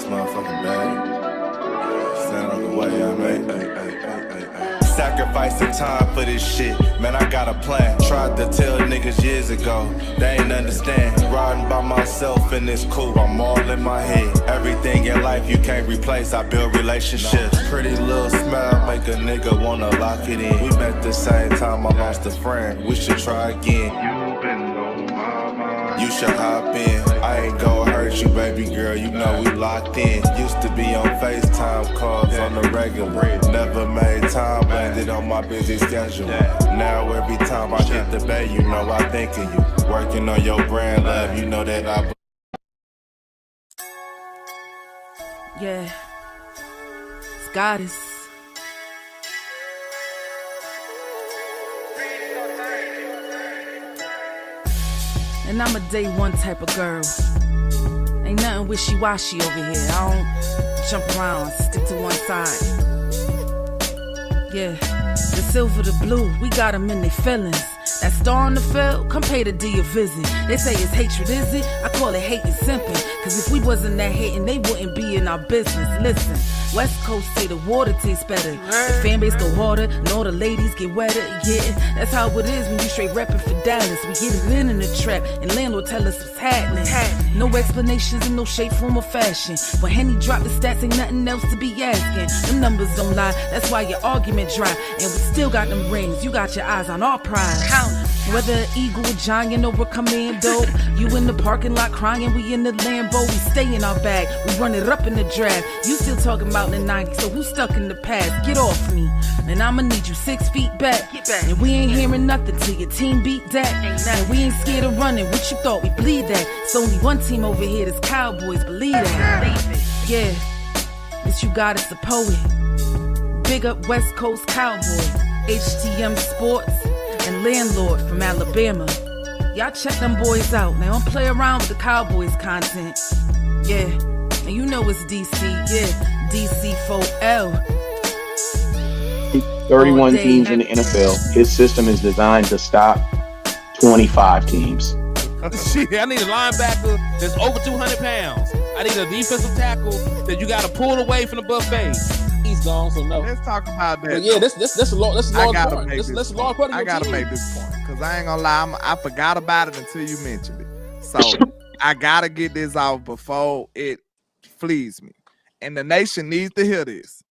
motherfucking bag. Stand on the way I made. Sacrificing time for this shit, man, I got a plan. Tried to tell niggas years ago, they ain't understand. Riding by myself and it's cool, I'm all in my head. Everything in life you can't replace, I build relationships. Pretty little smile make a nigga wanna lock it in. We met the same time I lost a friend, we should try again. You been on my mind, you should hop in. I ain't gon' hurt you, baby girl, you know we locked in. Used to be on FaceTime calls on the regular. Never made time, landed on my busy schedule. Now every time I hit the bay, you know I think of you. Working on your brand, love, you know that I... Yeah, it's Goddess. And I'm a day one type of girl. Ain't nothing wishy-washy over here. I don't jump around, stick to one side. Yeah, the silver, the blue, we got them in their feelings. That star on the field, come pay the D a visit. They say it's hatred, is it? I call it hate and simping. Cause if we wasn't that hating, they wouldn't be in our business. Listen, West Coast say the water tastes better. The fan base go harder, and all the ladies get wetter. Yeah, that's how it is when you straight reppin' for Dallas. We get it in the trap, and landlord tell us what's happening. No explanations in no shape, form, or fashion. When Henny drop the stats, ain't nothing else to be asking. Them numbers don't lie, that's why your argument dry. And we still got them rings, you got your eyes on our prize. Whether an eagle, a giant, or a commando, you in the parking lot crying, we in the Lambo. We stay in our bag, we run it up in the draft. You still talking about the 90s, so who's stuck in the past? Get off me, and I'ma need you 6 feet back. And we ain't hearing nothing till your team beat that. And we ain't scared of running, what you thought we bleed that? It's only one team over here, this Cowboys, believe that. Yeah, this you got is the poet. Big up West Coast Cowboy, HTM Sports, and Landlord from Alabama. Y'all check them boys out. Now don't play around with the Cowboys content. Yeah, and you know it's DC. Yeah, DC4L. 31 teams in the NFL. His system is designed to stop 25 teams. Shit, I need a linebacker that's over 200 pounds. I need a defensive tackle that you got to pull away from the buffet. He's gone, so no. Let's talk about that. But yeah, that's a long part. That's a long part of your I gotta team. make this point because I ain't gonna lie, I forgot about it until you mentioned it. So I gotta get this off before it flees me, and the nation needs to hear this.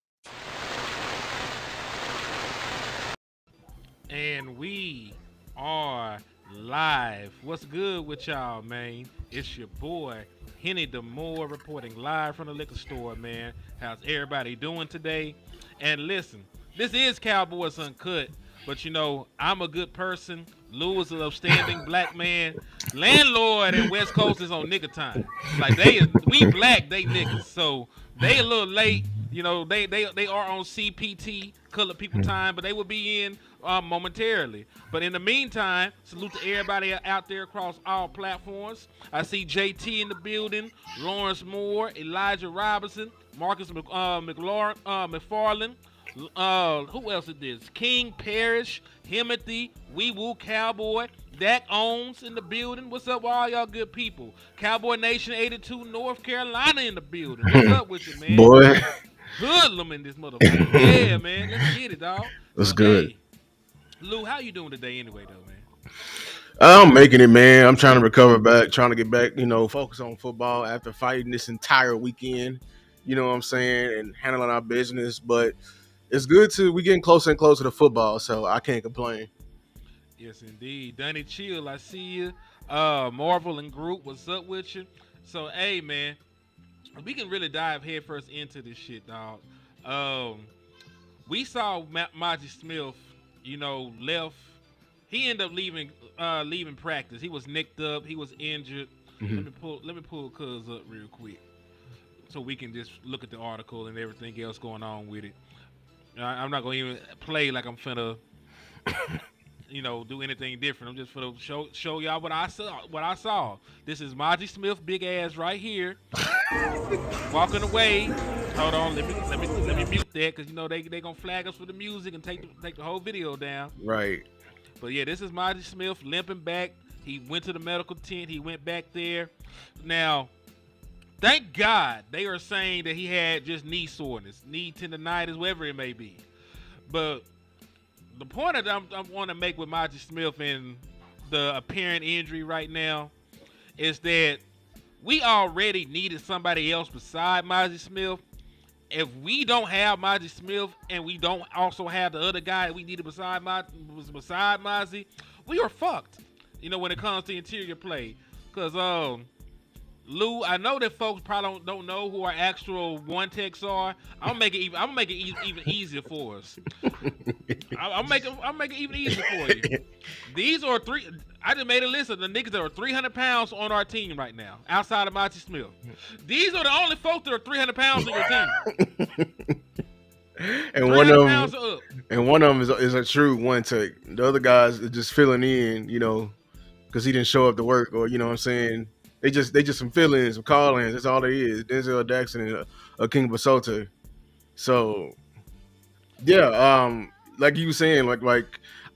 And we are live. What's good with y'all, man? It's your boy Henny DeMoore reporting live from the liquor store, man. How's everybody doing today? And listen, this is Cowboys UnCut, but you know, I'm a good person. Lou is an upstanding black man. Landlord and West Coast is on nigga time. Like we black, they niggas. So they a little late. You know, they are on CPT, colored people time, but they will be in momentarily. But in the meantime, salute to everybody out there across all platforms. I see JT in the building, Lawrence Moore, Elijah Robinson, Marcus McFarland. Who else is this? King Parrish, Himothy, Wee Woo Cowboy, Dak Owens in the building. What's up, all y'all good people? Cowboy Nation 82, North Carolina in the building. What's up with you, man? Boy. Hoodlum in this motherfucker. Yeah, man. Let's get it, dog. That's good. Hey, Lou, how you doing today anyway, though, man? I'm making it, man. I'm trying to recover back, trying to get back, focus on football after fighting this entire weekend, you know what I'm saying, and handling our business. But it's good we getting closer and closer to football, so I can't complain. Yes, indeed. Dunny Chill, I see you. Marvel and Group, what's up with you? So, hey, man, we can really dive headfirst into this shit, dog. We saw Mazi Smith, left. He ended up leaving practice. He was nicked up. He was injured. Mm-hmm. Let me pull Cuz up real quick, so we can just look at the article and everything else going on with it. I'm not gonna even play like I'm finna, do anything different. I'm just finna show y'all what I saw. This is Mazi Smith, big ass right here, walking away. Hold on, let me mute that because they gonna flag us for the music and take the whole video down. Right. But yeah, this is Mazi Smith limping back. He went to the medical tent. He went back there. Now, Thank God they are saying that he had just knee soreness, knee tendonitis, whatever it may be. But the point that I want to make with Mazi Smith and the apparent injury right now is that we already needed somebody else beside Mazi Smith. If we don't have Mazi Smith and we don't also have the other guy we needed beside Mazi, we are fucked. When it comes to interior play, because Lou, I know that folks probably don't know who our actual one techs are. I'm gonna make it even easier for us. I'll make it even easier for you. These are three. I just made a list of the niggas that are 300 pounds on our team right now, outside of Mazi Smith. These are the only folks that are 300 pounds on your team. And one of them is a true one tech. The other guys are just filling in, because he didn't show up to work, or you know what I'm saying. They just some fill-ins, some call-ins. That's all they is. Denzel Jackson and King Basote. So yeah, like you were saying, like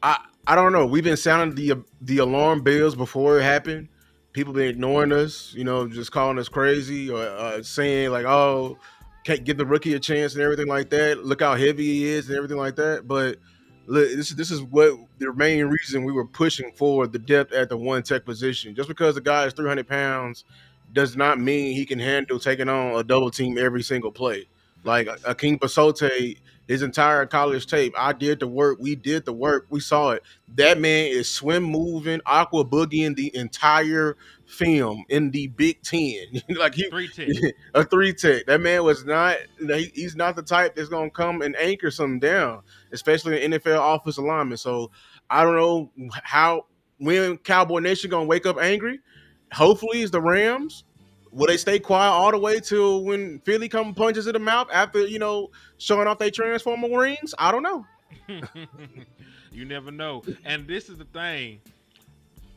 I don't know. We've been sounding the alarm bells before it happened. People been ignoring us, just calling us crazy or saying like, oh, can't give the rookie a chance and everything like that. Look how heavy he is and everything like that. But look, this is what the main reason we were pushing for the depth at the one tech position. Just because the guy is 300 pounds does not mean he can handle taking on a double team every single play. Like King Basote, his entire college tape, I did the work. We did the work. We saw it. That man is swim moving, aqua boogieing the entire film in the Big Ten. Like a 3-tech. That man was not. He's not the type that's gonna come and anchor something down, especially in NFL offensive lineman. So I don't know when Cowboy Nation gonna wake up angry. Hopefully, it's the Rams. Will they stay quiet all the way till when Philly come punches in the mouth after, showing off their Transformer rings? I don't know. You never know. And this is the thing.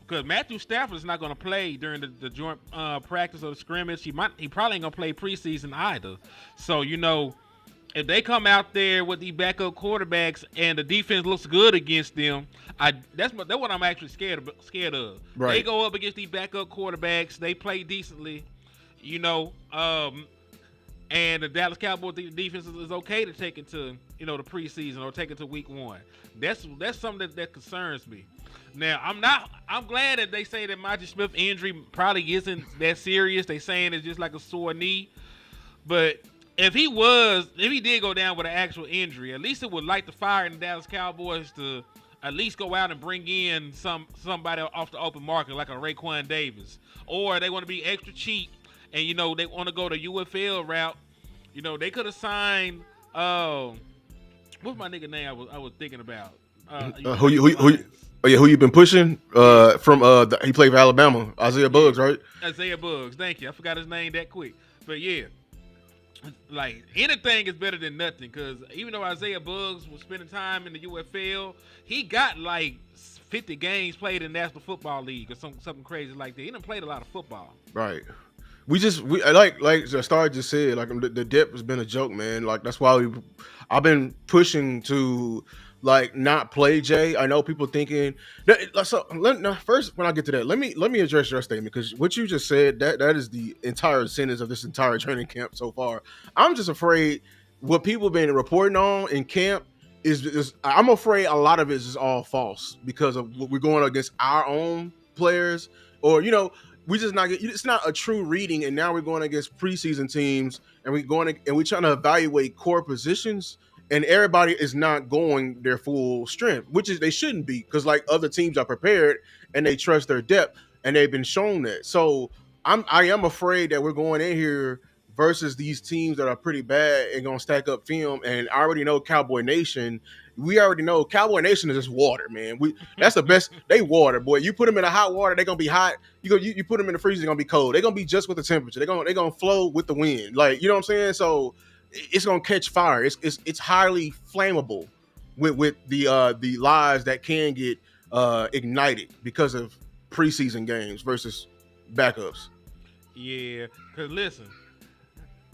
Because Matthew Stafford is not going to play during the joint practice or the scrimmage. He probably ain't going to play preseason either. So, if they come out there with the backup quarterbacks and the defense looks good against them, that's what I'm actually scared of. Right. They go up against these backup quarterbacks. They play decently. And the Dallas Cowboys defense is okay to take it to, the preseason or take it to week 1. That's something that concerns me. Now, I'm glad that they say that Mazi Smith injury probably isn't that serious. They saying it's just like a sore knee. But if he did go down with an actual injury, at least it would light the fire in the Dallas Cowboys to at least go out and bring in somebody off the open market like a Raekwon Davis. Or they want to be extra cheap and, they want to go the UFL route. They could have signed, what's my nigga name I was thinking about? Who you been pushing? He played for Alabama. Isaiah Buggs, right? Isaiah Buggs, thank you. I forgot his name that quick. But yeah, like anything is better than nothing. Because even though Isaiah Buggs was spending time in the UFL, he got like 50 games played in the National Football League or something crazy like that. He done played a lot of football. Right. We like the Star just said, like the depth has been a joke, man. Like that's why I've been pushing to like not play Jay. I know people thinking first when I get to that, let me address your statement, because what you just said, that is the entire sentence of this entire training camp so far. I'm just afraid what people have been reporting on in camp is I'm afraid a lot of it is all false because of what we're going against our own players, or we just not. It's not a true reading, and now we're going against preseason teams, and we're trying to evaluate core positions, and everybody is not going their full strength, which is they shouldn't be, because like other teams are prepared and they trust their depth, and they've been shown that. So I am afraid that we're going in here versus these teams that are pretty bad and gonna stack up film. And I already know Cowboy Nation. We already know Cowboy Nation is just water, man. That's the best. They water, boy. You put them in the hot water, they're gonna be hot. You put them in the freezer, they're gonna be cold. They're gonna be just with the temperature. They're gonna flow with the wind. Like, you know what I'm saying? So it's gonna catch fire. It's highly flammable with the lives that can get ignited because of preseason games versus backups. Yeah, cause listen,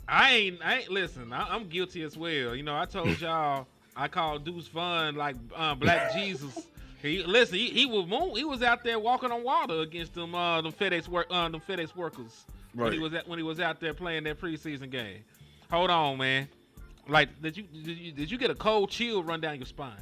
I ain't listen. I'm guilty as well. I told y'all. I call Deuce Vaughn like Black Jesus. He was out there walking on water against them FedEx workers when he was out there playing that preseason game. Hold on, man. Like, did you get a cold chill run down your spine?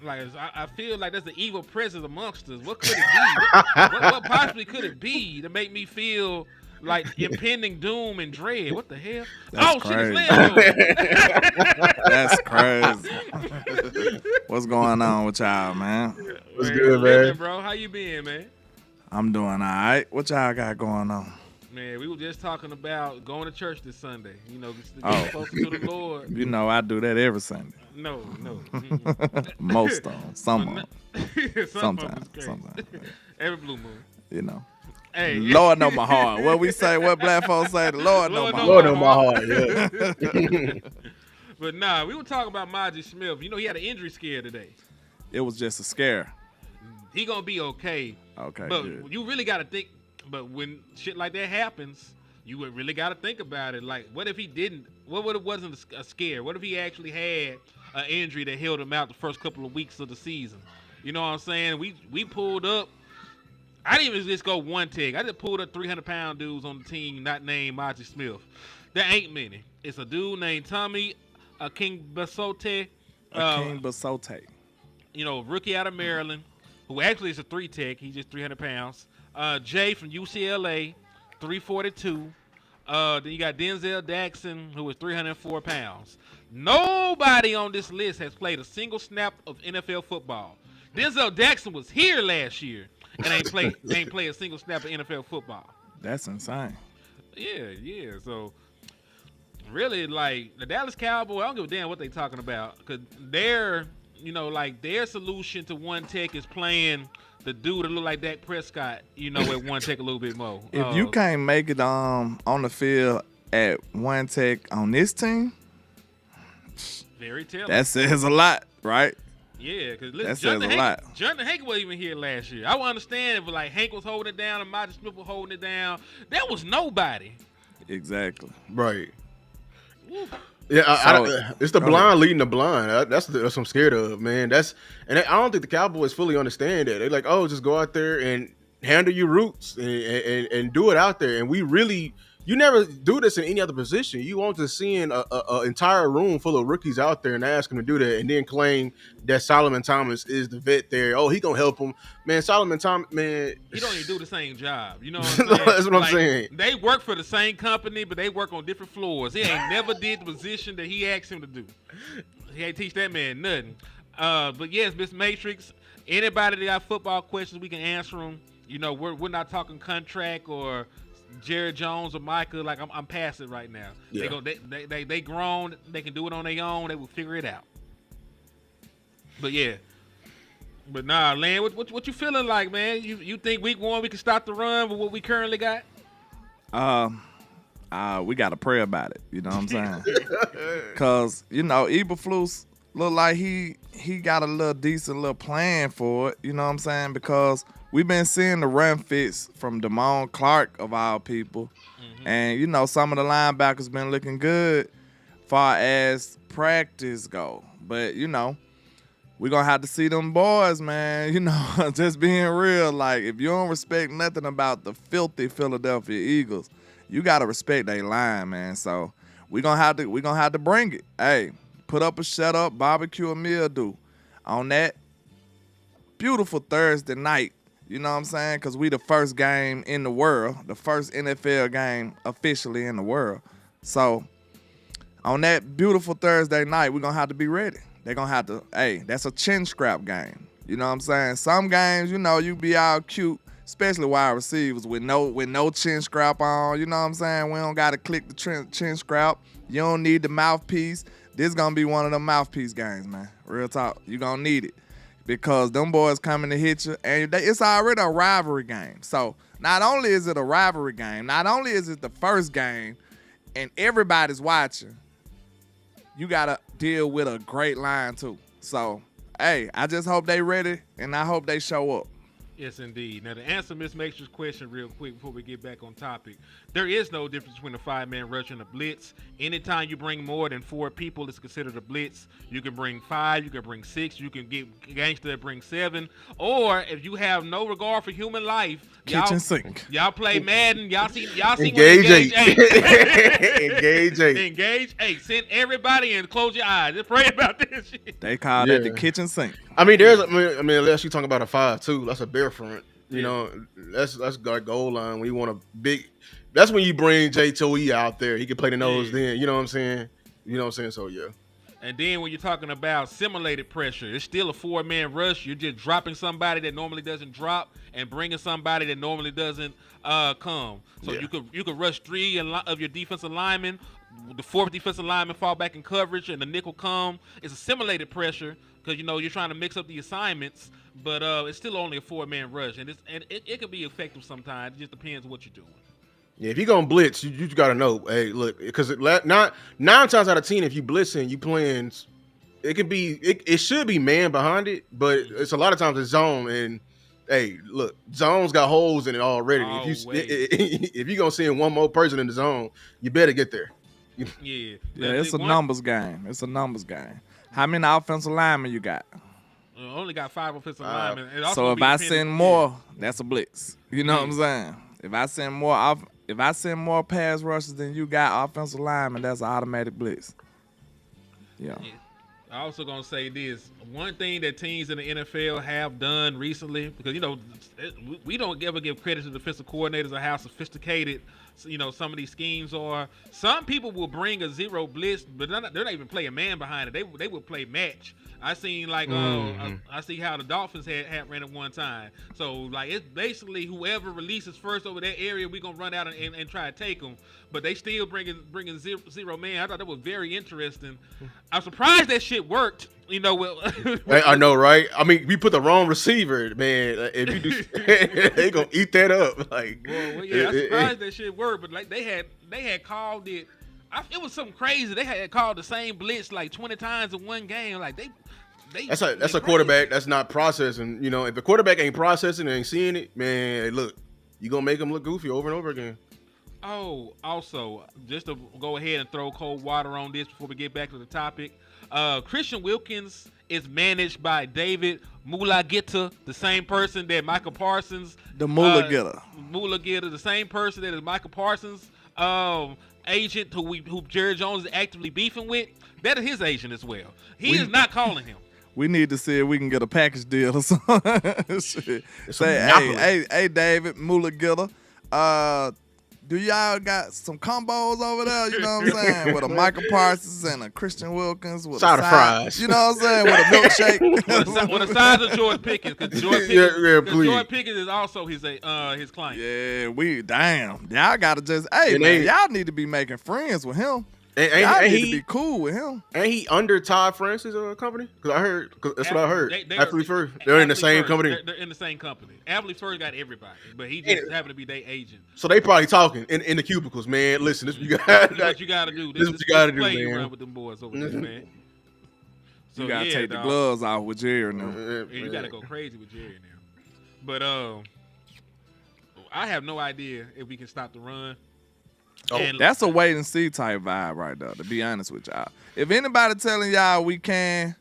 Like, I feel like that's the evil presence amongst us. What could it be? what possibly could it be to make me feel like impending doom and dread? What the hell? That's crazy. Shit, it's That's crazy. What's going on with y'all, man? What's good, man? Bro, how you been, man? I'm doing all right. What y'all got going on? Man, we were just talking about going to church this Sunday. You know, just to get closer to the Lord. You know, I do that every Sunday. No. Most of them. Some of them. Sometimes. Every blue moon. You know. Hey, Lord know my heart. What we say, what black folks say, the Lord know my heart. Lord know my heart, yeah. But nah, we were talking about Mazi Smith. You know, he had an injury scare today. It was just a scare. He gonna be okay. Okay, but good. you really got to think. But when shit like that happens, you would really got to think about it. Like, what if he didn't? What if it wasn't a scare? What if he actually had an injury that held him out the first couple of weeks of the season? You know what I'm saying? We pulled up. I didn't even just go one tag. I just pulled up 300-pound dudes on the team not named Mazi Smith. There ain't many. It's a dude named Tommy King Basote. King Basote. You know, rookie out of Maryland, who actually is a 3-tech. He's just 300 pounds. Jay from UCLA, 342. Then you got Denzel Daxon, who is 304 pounds. Nobody on this list has played a single snap of NFL football. Denzel Daxon was here last year and ain't play a single snap of NFL football. That's insane. Yeah. So really, like, the Dallas Cowboys, I don't give a damn what they talking about, because their solution to one tech is playing the dude that look like Dak Prescott, you know, at one tech a little bit more. If you can't make it on the field at one tech on this team, very telling. That says a lot, right? Yeah, because that says a lot. Jonathan Hank wasn't even here last year. I would understand if like Hank was holding it down and Mazi Smith was holding it down. That was nobody. Exactly. Right. Woo. Yeah, it's the blind leading the blind. That's what I'm scared of, man. I don't think the Cowboys fully understand that. They're like, oh, just go out there and handle your roots and do it out there. And you never do this in any other position. You won't just seeing an entire room full of rookies out there and ask them to do that and then claim that Solomon Thomas is the vet there. Oh, he gonna help him. Man, Solomon Thomas, man. He don't even do the same job. You know what I'm saying? That's what I'm saying. They work for the same company, but they work on different floors. He ain't never did the position that he asked him to do. He ain't teach that man nothing. But yes, Miss Matrix, anybody that got football questions, we can answer them. You know, we're not talking contract or Jerry Jones or Micah. Like, I'm past it right now. Yeah. They grown. They can do it on their own. They will figure it out. But yeah. But nah, Len, what you feeling like, man? You think week 1 we can stop the run with what we currently got? We got to pray about it. You know what I'm saying? Cause you know, Eberflus look like he got a little decent little plan for it. You know what I'm saying? Because we've been seeing the run fits from Damone Clark of all people, and you know some of the linebackers been looking good, far as practice go. But you know, we're gonna have to see them boys, man. You know, just being real. Like, if you don't respect nothing about the filthy Philadelphia Eagles, you gotta respect their line, man. So we're gonna have to bring it. Hey, put up a shut up barbecue a meal do on that beautiful Thursday night. You know what I'm saying? Because we the first game in the world, the first NFL game officially in the world. So on that beautiful Thursday night, we're gonna have to be ready. They're going to have to, that's a chin scrap game. You know what I'm saying? Some games, you know, you be all cute, especially wide receivers with no chin scrap on. You know what I'm saying? We don't got to click the chin scrap. You don't need the mouthpiece. This going to be one of them mouthpiece games, man. Real talk. You going to need it because them boys coming to hit you, and it's already a rivalry game. So not only is it a rivalry game, not only is it the first game and everybody's watching, you got to deal with a great line too. So, I just hope they ready, and I hope they show up. Yes, indeed. Now, to answer Miss Matrix's question real quick before we get back on topic, there is no difference between a 5-man rush and a blitz. Anytime you bring more than 4 people, it's considered a blitz. You can bring 5, you can bring 6, you can get gangster that bring 7. Or if you have no regard for human life, Kitchen sink. Y'all play Madden. Y'all see Engage Engage 8. Engage 8. Engage 8. Send everybody in. Close your eyes. Just pray about this shit. They call that the kitchen sink. I mean, unless you talking about a 5-2, that's a bare front. You know, that's like goal line. When you want a big, that's when you bring J2E out there. He can play the nose then. You know what I'm saying? So yeah. And then when you're talking about simulated pressure, it's still a 4-man rush. You're just dropping somebody that normally doesn't drop and bringing somebody that normally doesn't come. So you could rush 3 of your defensive linemen. The 4th defensive lineman fall back in coverage, and the nickel come. It's a simulated pressure because you're trying to mix up the assignments, but it's still only a 4-man rush, and it can be effective sometimes. It just depends on what you're doing. Yeah, if you're gonna blitz, you got to know. Hey, look, because not 9 times out of 10, if you blitzing, you playing. It should be man behind it, but it's a lot of times it's zone. And hey, look, zone's got holes in it already. If you're gonna send one more person in the zone, you better get there. Yeah, it's a numbers game. How many offensive linemen you got? Only got 5 offensive linemen. So if I send more, that's a blitz. You know what I'm saying? If I send more pass rushes than you got offensive linemen, that's an automatic blitz. Yeah. I also gonna say this: one thing that teams in the NFL have done recently, because we don't ever give credit to defensive coordinators or how sophisticated some of these schemes are. Some people will bring a 0 blitz, but they're not even playing man behind it. They will play match. I seen I see how the Dolphins had ran it one time. So like it's basically whoever releases first over that area, we gonna run out and try to take them. But they still bringing 0 man. I thought that was very interesting. I'm surprised that shit worked. Hey, I know, right? I mean, we put the wrong receiver, man. If you do, they gonna eat that up. Like, well, yeah, I'm surprised that shit worked. But like they had called it. It was something crazy. They had called the same blitz like 20 times in one game. Like that's a quarterback that's not processing. If the quarterback ain't processing and ain't seeing it, man, look, you gonna make him look goofy over and over again. Oh, also, just to go ahead and throw cold water on this before we get back to the topic, Christian Wilkins is managed by David Mulageta, the same person that Michael Parsons. The Mulageta. Mulageta, the same person that is Michael Parsons' agent who Jerry Jones is actively beefing with. That is his agent as well. He is not calling him. We need to see if we can get a package deal or something. Say, hey, David Mulageta, do y'all got some combos over there? You know what I'm saying? With a Michael Parsons and a Christian Wilkins with side of fries. You know what I'm saying? With a milkshake. with the size of George Pickens, because George Pickens is also his client. Yeah, y'all gotta just y'all need to be making friends with him. Y'all need to be cool with him. Ain't he under Todd Francis' company? Because that's what I heard. They're in the same company. They're in the same company. Apley First got everybody, but he just happened to be their agent. So they probably talking in the cubicles, man. Listen, this is what you got to do. This is what you got to do, man. You run with them boys over there, man. So, you gotta take the gloves off with Jerry now. You gotta go crazy with Jerry now. But I have no idea if we can stop the run. That's a wait and see type vibe right there, to be honest with y'all. If anybody telling y'all we can,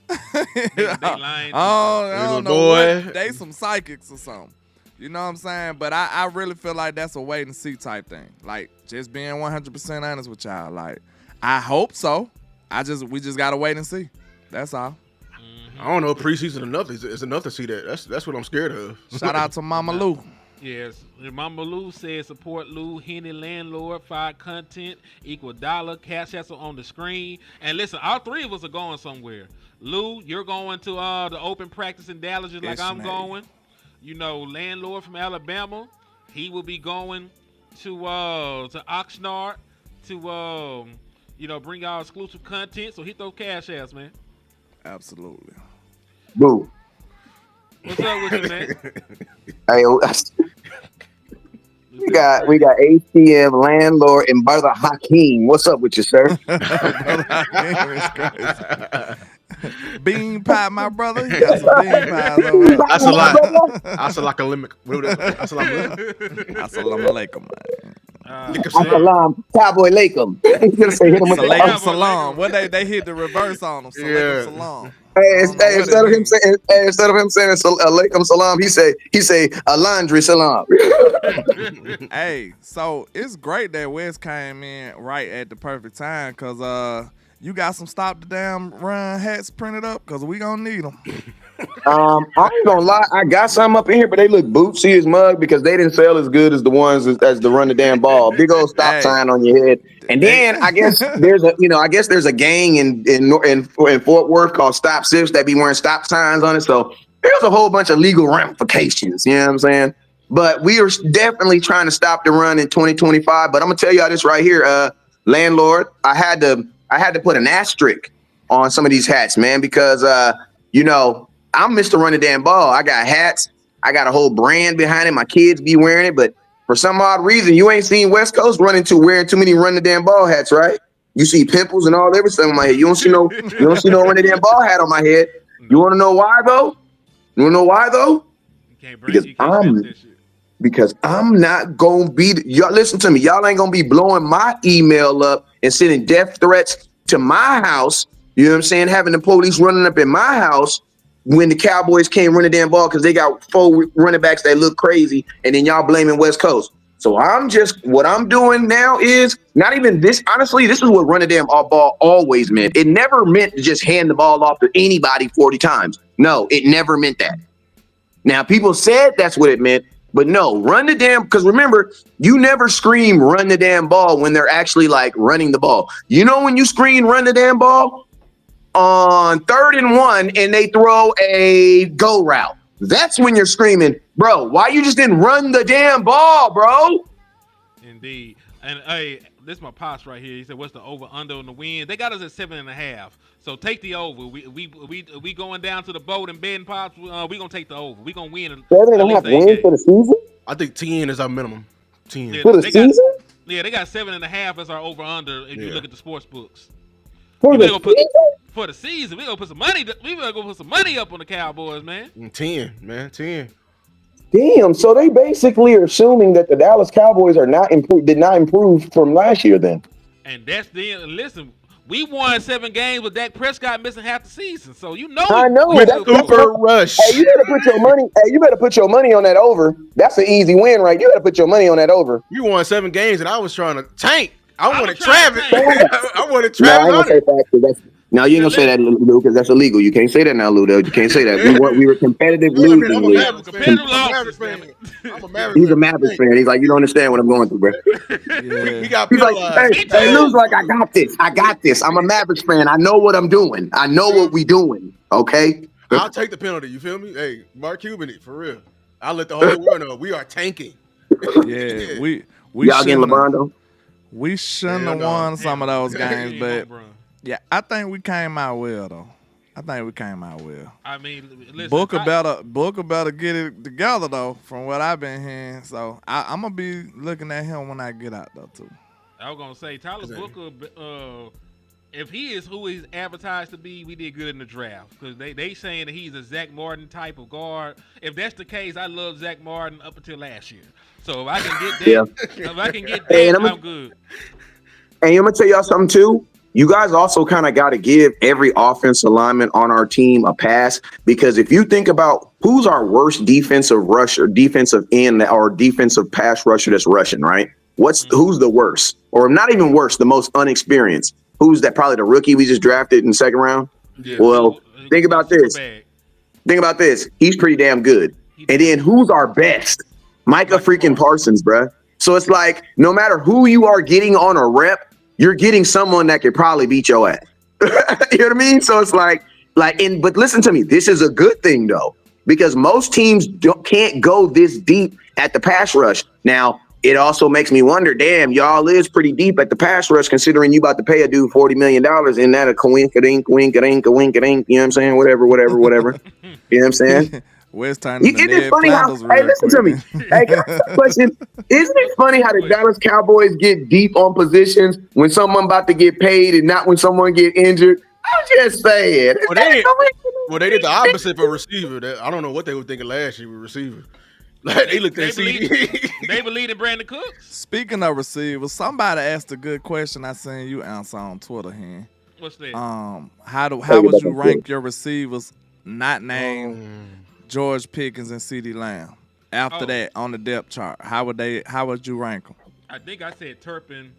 they lying. I don't know. They some psychics or something. You know what I'm saying? But I really feel like that's a wait and see type thing. Like, just being 100% honest with y'all. Like, I hope so. We just gotta wait and see. That's all. I don't know. Preseason enough is enough to see that. That's what I'm scared of. Shout out to Mama Lou. Yes, Mama Lou says support Lou Henny Landlord, 5 content equal $. Cash apps are on the screen. And listen, all 3 of us are going somewhere. Lou, you're going to the open practice in Dallas just like I'm going. Landlord from Alabama, he will be going to Oxnard to bring y'all exclusive content. So hit those cash apps, man. Absolutely. Boo. What's up with you, man? Hey, we got ATM Landlord and Brother Hakeem. What's up with you, sir? Bean pie, my brother. He got some bean pies over there. That's a lot. Assalamu alaikum, man. Salam, Cowboy Lakem. He's gonna say hit him with Salaikum salam. What they hit the reverse on him. Salaikum salam. Hey, instead of him saying alaikum salam, he say a laundry salam. Hey, so it's great that Wes came in right at the perfect time because you got some stop the damn run hats printed up because we gonna need them. I ain't gonna lie, I got some up in here, but they look bootsy as mug because they didn't sell as good as the ones as the run the damn ball. Big old stop sign on your head. And then I guess there's a gang in Fort Worth called Stop Sips that be wearing stop signs on it. So there's a whole bunch of legal ramifications. You know what I'm saying? But we are definitely trying to stop the run in 2025. But I'm gonna tell y'all this right here, landlord. I had to put an asterisk on some of these hats, man, because I'm Mr. Run the Damn Ball. I got hats. I got a whole brand behind it. My kids be wearing it, but for some odd reason, you ain't seen West Coast wearing too many Run the Damn Ball hats, right? You see pimples and all everything on my head. You don't see no Run the Damn Ball hat on my head. You want to know why though? Because I'm not gonna be. Y'all listen to me. Y'all ain't gonna be blowing my email up and sending death threats to my house. You know what I'm saying? Having the police running up in my house when the Cowboys can't run the damn ball because they got 4 running backs that look crazy, and then y'all blaming West Coast. So what I'm doing now is not even this. Honestly, this is what run the damn ball always meant. It never meant to just hand the ball off to anybody 40 times. No, it never meant that. Now, people said that's what it meant, but no, run the damn, because remember, you never scream run the damn ball when they're actually like running the ball. You know when you scream run the damn ball? On 3rd and 1 and they throw a go route. That's when you're screaming, bro, why you just didn't run the damn ball, bro? Indeed. And hey, this is my pops right here. He said, what's the over under on the win? They got us at 7.5. So take the over. We going down to the boat and betting, pops. We gonna take the over. We gonna win. 7.5 wins for the season? I think 10 is our minimum. 10 for the season? They got 7.5 as our over under if you look at the sports books. For the season? For the season, we gonna put some money. We gonna go put some money up on the Cowboys, man. 10, man, 10. Damn. So they basically are assuming that the Dallas Cowboys did not improve from last year. Then. And that's listen. We won 7 games with Dak Prescott missing half the season, so you know. I know that's super rush. Hey, you better put your money. Hey, you better put your money on that over. That's an easy win, right? You better put your money on that over. You won 7 games, and I was trying to tank. I wanted Travis. I wanted Travis. No, you ain't gonna say that, Lou, because that's illegal. You can't say that now, Lou. You can't say that. We were competitive losing. I'm a Mavericks fan. He's a Mavericks fan. He's like, you don't understand what I'm going through, bro. Yeah. We got He's like, hey, Lou's like, I got this. I'm a Mavericks fan. I know what I'm doing. I know what we doing. Okay. I'll take the penalty. You feel me? Hey, Mark Cuban, for real. I'll let the whole world know we are tanking. Yeah, we y'all getting LeBron though. We shouldn't have won some of those games, but yeah, I think we came out well though. I mean, listen, Booker better get it together though, from what I've been hearing. So I'm gonna be looking at him when I get out though too. I was gonna say Tyler Booker, if he is who he's advertised to be, we did good in the draft because they saying that he's a Zach Martin type of guard. If that's the case, I love Zach Martin up until last year. So if I can get that, I'm good. And I'm gonna tell y'all something too. You guys also kind of got to give every offensive lineman on our team a pass, because if you think about who's our worst defensive rusher, defensive end, or defensive pass rusher that's rushing, right? Who's the worst, or not even worse, the most unexperienced? Who's that? Probably the rookie we just drafted in the 2nd round. Yeah. Well, think about this. He's pretty damn good. And then who's our best? Micah freaking Parsons, bruh. So it's like no matter who you are getting on a rep, you're getting someone that could probably beat your ass. You know what I mean? So it's like, but listen to me. This is a good thing though, because most teams can't go this deep at the pass rush. Now, it also makes me wonder, damn, y'all is pretty deep at the pass rush, considering you about to pay a dude $40 million and that a coink-a-dink, wink-a-dink, a wink-a-dink, you know what I'm saying? Whatever. You know what I'm saying? Where's time? Isn't it funny how? Hey, listen to me. Hey, can I ask a question? Isn't it funny how the Dallas Cowboys get deep on positions when someone about to get paid and not when someone get injured? I'm just saying. Well, they did the opposite for receiver. I don't know what they were thinking last year with receiver. Like they looked at CD. They believe in Brandon Cooks. Speaking of receivers, somebody asked a good question. I seen you answer on Twitter here. What's that? How would you rank your receivers not named George Pickens and CeeDee Lamb? After that, on the depth chart, how would you rank them? I think I said Turpin,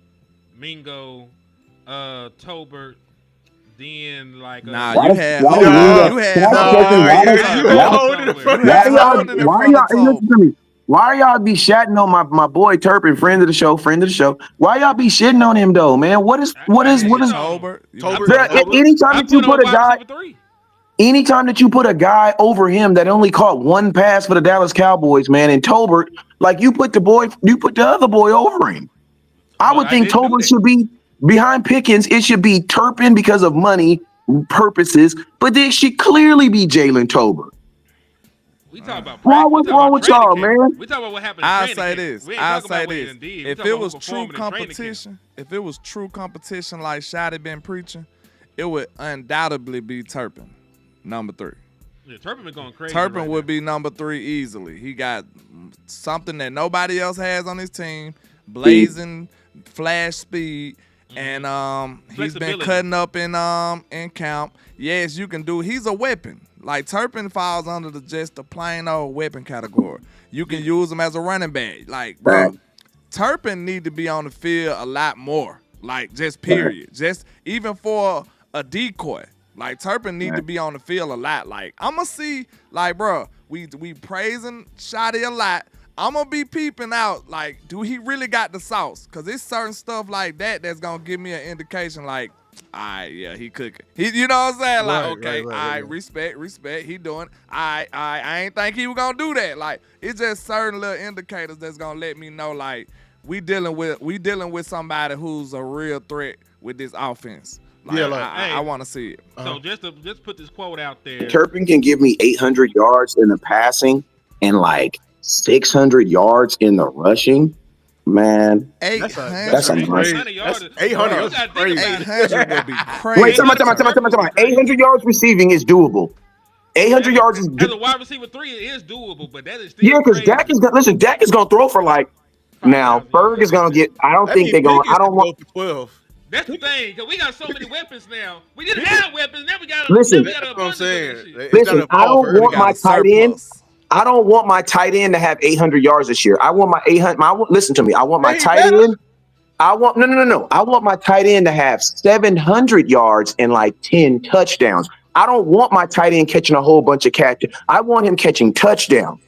Mingo, Tolbert, then like Nah, Why you does- had why hold do on, you- you had Can I hold ask a on, question? you Why had- does- you had why- holding in Why front are of y'all listen to me? Why are y'all be shitting on my boy Turpin, friend of the show? Why y'all be shitting on him though, man? What is Tolbert? Bruh, anytime I that you put put a him on guy, wide receiver 3. anytime that you put a guy over him that only caught one pass for the Dallas Cowboys, man, and Tolbert, like you put the other boy over him. I would think didn't do Tolbert that. should be behind Pickens. It should be Turpin because of money purposes, but there should clearly be Jaylen Tolbert. We talk about What's wrong with y'all, man? We talk about what happened. in I'll training say camp. this. We ain't I'll talking about say what he this. done did. We If talking it about was who true performed in training camp. competition, like Shotty been preaching, it would undoubtedly be Turpin, number 3. Yeah, Turpin been going crazy. Turpin right would now. be number 3 easily. He got something that nobody else has on his team, blazing flash speed, and he's been Flexibility. cutting up in camp. Yes, you can do. He's a weapon. Like Turpin falls under just the plain old weapon category. You can use him as a running back. Like, bro, Turpin need to be on the field a lot more. Like, just period. Just even for a decoy. Like, Turpin need to be on the field a lot. Like, I'ma see, like, bro, we praising Shotty a lot. I'ma be peeping out, like, do he really got the sauce? Because it's certain stuff like that that's going to give me an indication, like, all right, yeah, he cooking. You know what I'm saying? Like, okay, all right, respect, he doing it. I ain't think he was going to do that. Like, it's just certain little indicators that's going to let me know, like, we dealing with somebody who's a real threat with this offense. Like, I want to see it. So just put this quote out there. Turpin can give me 800 yards in the passing and like 600 yards in the rushing. Man, 800. that's a crazy. nice. 800 yards. 800 You gotta think about it. 800 would be crazy. Wait, time out. 800 yards receiving is doable. 800 yards is As a wide receiver 3, it is doable, but that is still yeah, because crazy. Dak is gonna throw for like. Now Ferg is gonna get. I don't think they're going. I don't want. for 12. That's the thing, because we got so many weapons now. We didn't have weapons, now we got Listen, now we got a That's what I'm bunch of saying. shit. Listen, I don't want my tight end. Surplus. I don't want my tight end to have 800 yards this year. I want my 800. Listen to me. I want my Hey, tight better. end. I want no. I want my tight end to have 700 yards and like 10 touchdowns. I don't want my tight end catching a whole bunch of catches. I want him catching touchdowns.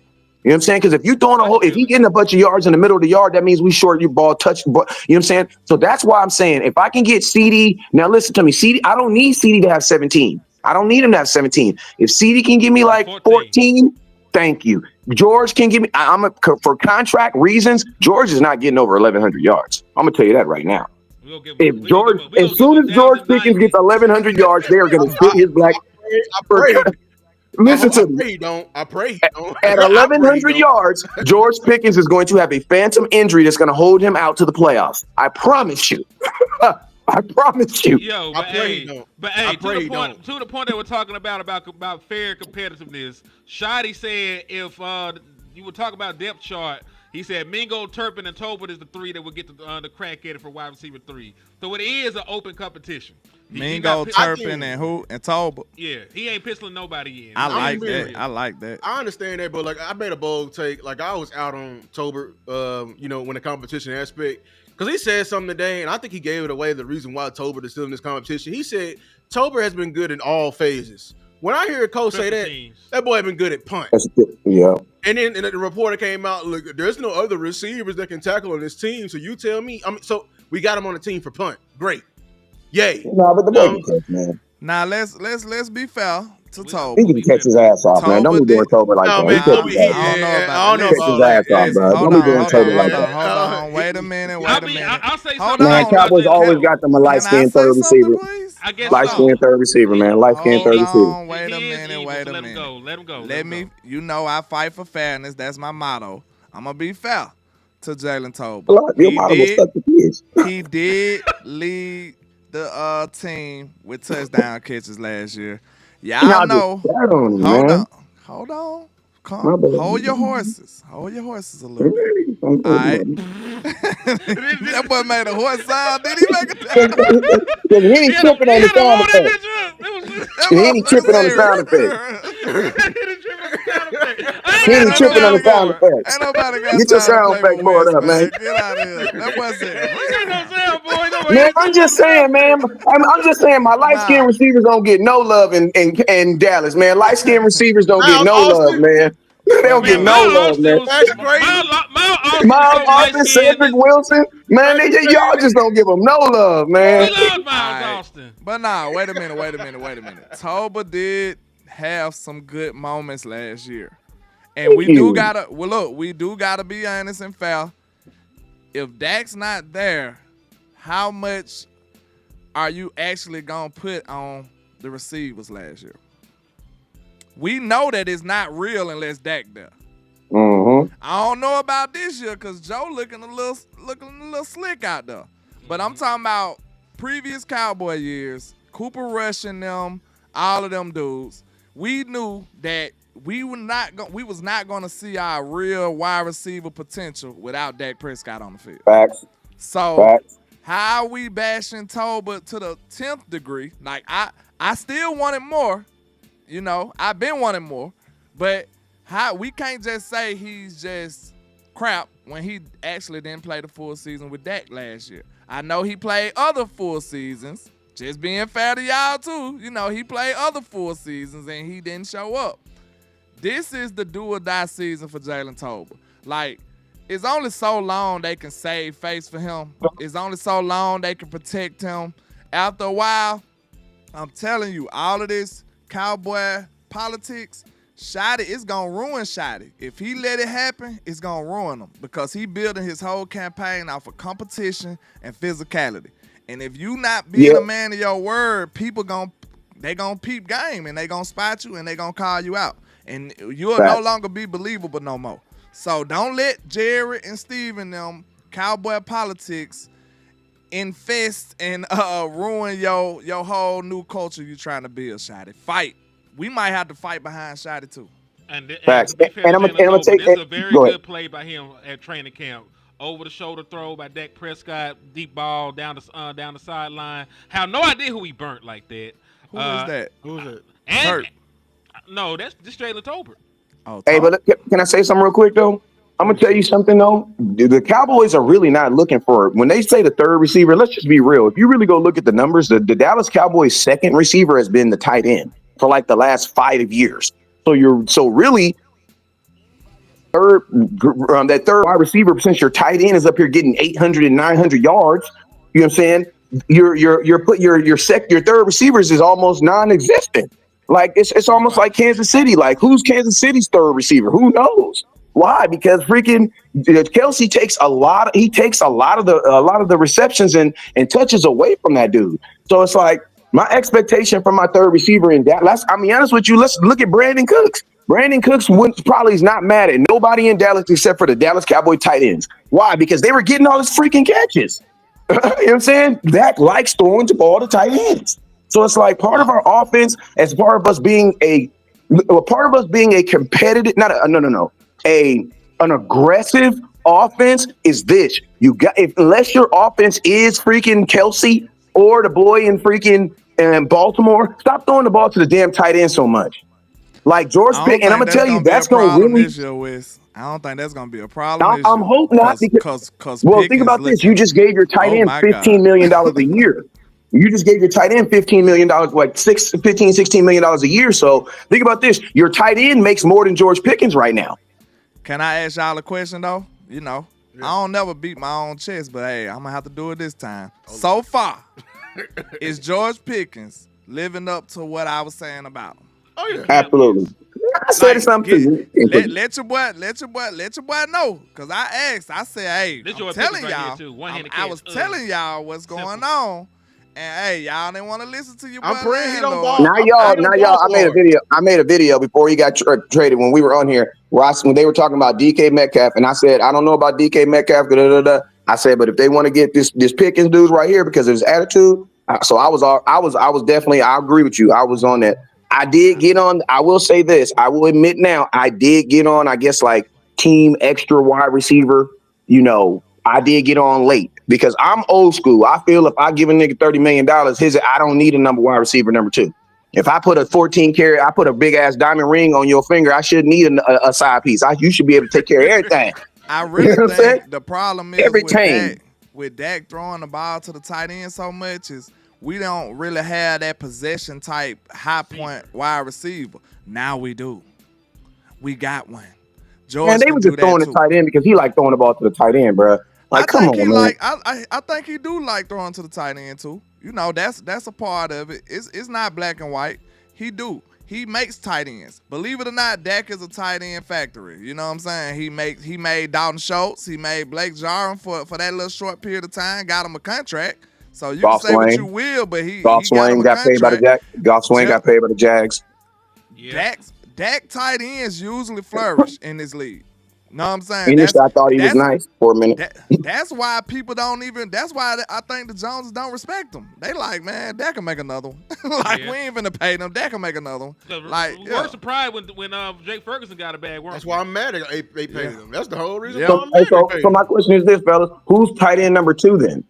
You know what I'm saying? Because if you throwing if he getting a bunch of yards in the middle of the yard, that means we short your ball touch. You know what I'm saying? So that's why I'm saying if I can get CD, now listen to me, CD. I don't need CD to have 17. I don't need him to have 17. If CD can give me like 14, thank you. George can give me. For contract reasons, George is not getting over 1,100 yards. I'm gonna tell you that right now. If George, as soon as George Pickens gets 1,100 yards, they are gonna spit his black. I pray. Listen to me. I pray he don't. At 1,100 yards, George Pickens is going to have a phantom injury that's going to hold him out to the playoffs. I promise you. I promise you. Yo, I pray he don't. I pray he don't. To the point that we're talking about fair competitiveness, Shotty said if you were talking about depth chart, he said Mingo, Turpin, and Tolbert is the 3 that will get the crack at it for wide receiver 3. So it is an open competition. Mingo, Turpin, and who? And Tolbert. Yeah, he ain't pistoling nobody in. I like that. I understand that, but like I made a bold take. Like I was out on Tolbert, when the competition aspect, because he said something today, and I think he gave it away. The reason why Tolbert is still in this competition, he said Tolbert has been good in all phases. When I hear a coach say that boy has been good at punt. Yeah. And then the reporter came out, look, there's no other receivers that can tackle on this team. So you tell me, so we got him on the team for punt. Great. Yay. No, but the boy can catch, man. Now let's be fair to He Tolbert. can catch his ass off, man. Don't be doing Tolbert like No, that. man, He catch his ass off. I don't know Catch his about ass off, bro. Don't be doing Tolbert like that. Hold on. Wait a minute. I'll say Hold something. Man, on. Cowboys always got them a light-skinned third receiver. I guess Light-skinned third receiver, man. Light-skinned third receiver. Wait a He is minute. evil, Wait so a let him go. minute. Let him go. Let me. You know I fight for fairness. That's my motto. I'm gonna be fair to Jaylen Tolbert. Your model was stuck to kids. He did lead the team with touchdown catches last year. Y'all know. Hold on. Hold your horses. Hold your horses a little bit. All right. That boy made a horse sound. Did he make it? He ain't tripping on the sound effect. He ain't tripping on the sound effect. He ain't tripping on the sound effect. Ain't nobody got Get your sound effect board up, man. Get out of here. That boy said. Man, I'm just saying, man. I'm just saying, my light skinned receivers don't get no love in Dallas, man. Light skinned receivers don't get no love, man. They don't get no love, man. Miles Austin, Cedric Wilson, man, y'all just don't give them no love, man. We love Miles Austin. But nah, wait a minute. Toba did have some good moments last year. And we do gotta be honest and fair. If Dak's not there, how much are you actually gonna put on the receivers last year? We know that it's not real unless Dak there. Mm-hmm. I don't know about this year because Joe looking a little slick out there. But I'm talking about previous Cowboy years, Cooper Rush and them, all of them dudes. We knew that we was not going to see our real wide receiver potential without Dak Prescott on the field. Facts. So how are we bashing Toba to the 10th degree? Like I still wanted more. You know, I've been wanting more, but we can't just say he's just crap when he actually didn't play the full season with Dak last year. I know he played other full seasons, just being fair to y'all too. You know, he played other full seasons and he didn't show up. This is the do or die season for Jalen Toba. Like, it's only so long they can save face for him. It's only so long they can protect him. After a while, I'm telling you, all of this Cowboy politics, Shotty, it's going to ruin Shotty. If he let it happen, it's going to ruin him because he building his whole campaign off of competition and physicality. And if you not being a man of your word, people they going to peep game and they going to spot you and they going to call you out. And you'll no longer be believable no more. So don't let Jerry and Steve and them Cowboy politics infest and ruin your whole new culture you trying to build, Shotty. Fight. We might have to fight behind Shotty too. And to be fair to I'm Jalen gonna take Toba, this is a very go good ahead. play by him at training camp. Over the shoulder throw by Dak Prescott, deep ball down the sideline. Have no idea who he burnt like that. Who is that? Who's it? And no, that's just Jalen Toba. Oh, Hey, but can I say something real quick though? I'm gonna tell you something though. The Cowboys are really not looking for, when they say the third receiver, let's just be real. If you really go look at the numbers, the Dallas Cowboys' second receiver has been the tight end for like the last 5 years. So really that third wide receiver, since your tight end is up here getting 800 and 900 yards, you know what I'm saying? Your third receivers is almost non-existent. Like it's almost like Kansas City. Like, who's Kansas City's third receiver? Who knows? Why? Because freaking Kelsey takes a lot of the receptions and touches away from that dude. So it's like my expectation for my third receiver in Dallas. I'll be honest with you. Let's look at Brandon Cooks. Brandon Cooks probably is not mad at nobody in Dallas except for the Dallas Cowboy tight ends. Why? Because they were getting all his freaking catches. You know what I'm saying? Dak likes throwing the ball to tight ends. So it's like part of our offense, as part of us being a competitive, an aggressive offense is this. Unless your offense is freaking Kelsey or the boy in freaking Baltimore, stop throwing the ball to the damn tight end so much. Like George Pickens, and I'm gonna tell you, that's gonna really. I don't think that's gonna be a problem. I'm hoping not because well, think about this. You just gave your tight end $15 million a year. You just gave your tight end $15 million, like $16 million a year. So think about this. Your tight end makes more than George Pickens right now. Can I ask y'all a question though? You know, I don't never beat my own chest, but hey, I'm gonna have to do it this time. So far, is George Pickens living up to what I was saying about him? Oh yeah, absolutely. I said something. Let your boy know. Cause I asked. I said, hey, I'm telling y'all. I was telling y'all what's going on. And hey, y'all didn't want to listen to your boy. I'm praying he don't ball. Now y'all. I made a video before he got traded when we were on here. When they were talking about DK Metcalf, and I said, I don't know about DK Metcalf. I said, but if they want to get this Pickens dude right here because of his attitude, So I was definitely. I agree with you. I was on that. I did get on. I will say this. I will admit now. I did get on. I guess like team extra wide receiver. I did get on late because I'm old school. I feel if I give a nigga $30 million, I don't need a number wide receiver number 2. If I put a 14 carat, I put a big ass diamond ring on your finger, I shouldn't need a side piece. You should be able to take care of everything. I really think the problem is Everything. with Dak throwing the ball to the tight end so much is we don't really have that possession type high point wide receiver. Now we do. We got one. George Man, they were just throwing the tight end because he like throwing the ball to the tight end, bro. Like, come on, man. I think he do like throwing to the tight end too. That's a part of it. It's not black and white. He do. He makes tight ends. Believe it or not, Dak is a tight end factory. You know what I'm saying? He made Dalton Schultz. He made Blake Jarwin for that little short period of time. Got him a contract. So you can say what you will, but Golf Swain got paid by the Jags. Golf Swain got paid by the Jags. Yeah. Dak tight ends usually flourish in this league. Know what I'm saying? Initially, I thought he was nice for a minute. That's why people don't even. That's why I think the Joneses don't respect him. They like, man, Dak can make another one. We ain't finna pay them. Dak can make another one. We were surprised when Jake Ferguson got a bag. That's why I'm mad at they paid him. That's the whole reason. So my question is this, fellas: who's tight end number 2 then?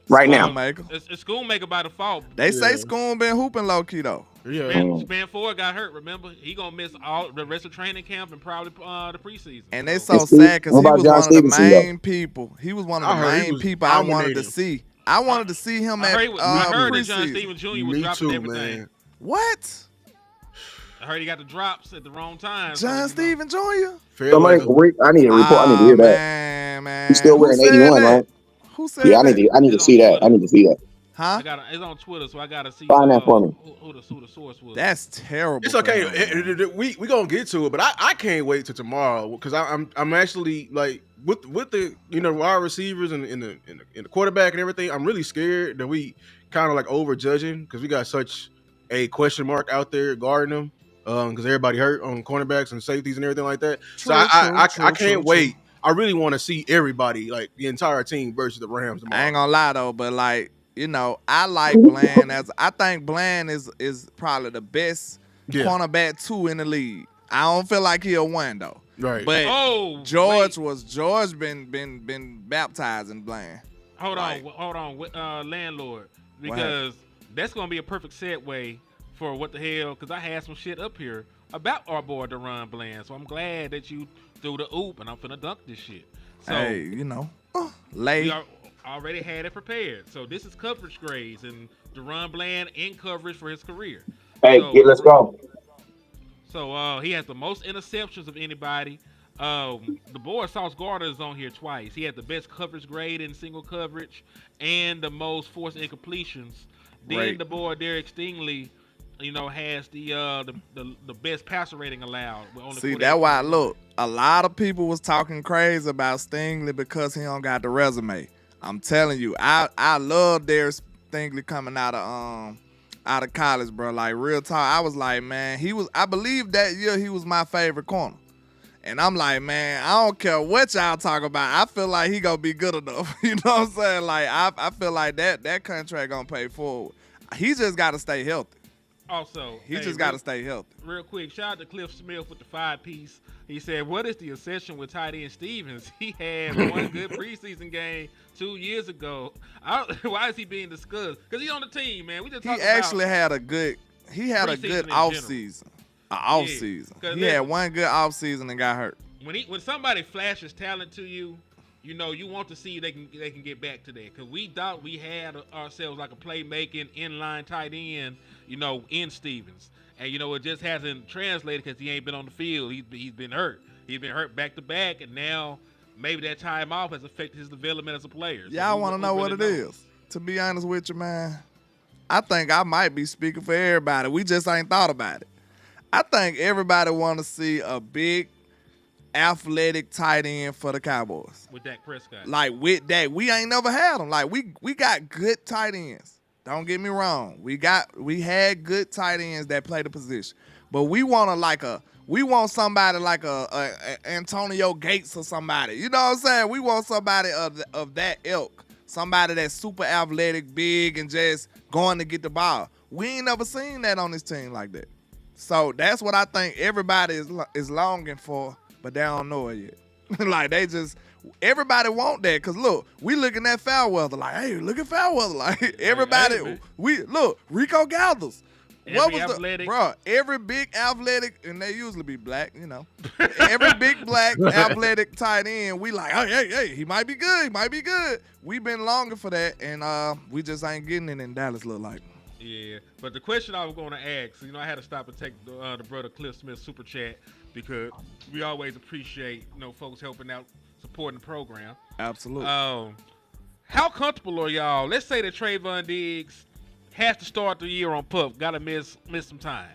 Right now, it's Schoonmaker by default. They say Schoon been hooping low key though. Yeah, Span 4 got hurt. Remember, he gonna miss all the rest of training camp and probably the preseason. And they so sad because he was one of the main people. He was one of the main people I wanted to see. I wanted to see him at preseason. I heard that John Stevens Jr. was dropping everything. Man. What? I heard he got the drops at the wrong time. John Stevens Jr. I need a report. I need to hear that. Man. He's still wearing 81, right? Who said that? I need to see that. I need to see that. Huh? It's on Twitter, so I gotta see. Find that for me. Who the source was? That's terrible. It's okay. We gonna get to it, but I can't wait till tomorrow because I'm actually like with the wide receivers and in the quarterback and everything. I'm really scared that we kind of like over judging because we got such a question mark out there guarding them because everybody hurt on cornerbacks and safeties and everything like that. I can't wait. I really want to see everybody, like the entire team versus the Rams tomorrow. I ain't gonna lie though, but like. I like Bland I think Bland is probably the best cornerback 2 in the league. I don't feel like he a 1 though. Right. But George been baptized in Bland. Hold on, landlord, because that's gonna be a perfect segue for what the hell. Because I had some shit up here about our boy Deron Bland, so I'm glad that you threw the oop, and I'm finna dunk this shit. So, hey, late. Already had it prepared. So this is coverage grades and Deron Bland in coverage for his career. Hey, let's go. So he has the most interceptions of anybody. The boy Sauce Gardner is on here twice. He had the best coverage grade in single coverage and the most forced incompletions. Then the boy Derek Stingley, has the best passer rating allowed. See, that's why look, a lot of people was talking crazy about Stingley because he don't got the resume. I'm telling you, I love Derek Stingley coming out of college, bro. Like real talk, I was like, man, I believe that year he was my favorite corner. And I'm like, man, I don't care what y'all talk about. I feel like he gonna be good enough. You know what I'm saying? Like I feel like that contract gonna pay forward. He just gotta stay healthy. Also, he just got to stay healthy. Real quick, shout out to Cliff Smith with the 5-piece. He said, what is the obsession with tight end Stevens? He had one good preseason game 2 years ago. Why is he being discussed? Because he's on the team, man. We just he actually had a good offseason. He had one good offseason and got hurt. When somebody flashes talent to you, you want to see they can get back to that. Because we thought we had ourselves like a playmaking inline tight end, in Stevens. And, it just hasn't translated because he ain't been on the field. He's been hurt. He's been hurt back to back, and now maybe that time off has affected his development as a player. So y'all want to know what it is? To be honest with you, man, I think I might be speaking for everybody. We just ain't thought about it. I think everybody want to see a big, athletic tight end for the Cowboys. With Dak Prescott. Like, with Dak. We ain't never had them. Like, we got good tight ends. Don't get me wrong. We had good tight ends that play the position. But we want somebody like a Antonio Gates or somebody. You know what I'm saying? We want somebody of that ilk. somebody that's super athletic, big, and just going to get the ball. We ain't never seen that on this team like that. So that's what I think everybody is longing for, but they don't know it yet. Like everybody want that, cause look, we looking at Fairweather like, hey, look at Fairweather, like everybody. Rico Gathers. Every big athletic, and they usually be black, you know. Every big black athletic tight end, we like, hey, he might be good. We've been longing for that, and we just ain't getting it in Dallas, look like. Yeah, but the question I was going to ask, I had to stop and take the brother Cliff Smith super chat, because we always appreciate, folks helping out, supporting the program. Absolutely. How comfortable are y'all? Let's say that Trayvon Diggs has to start the year on PUP, got to miss some time.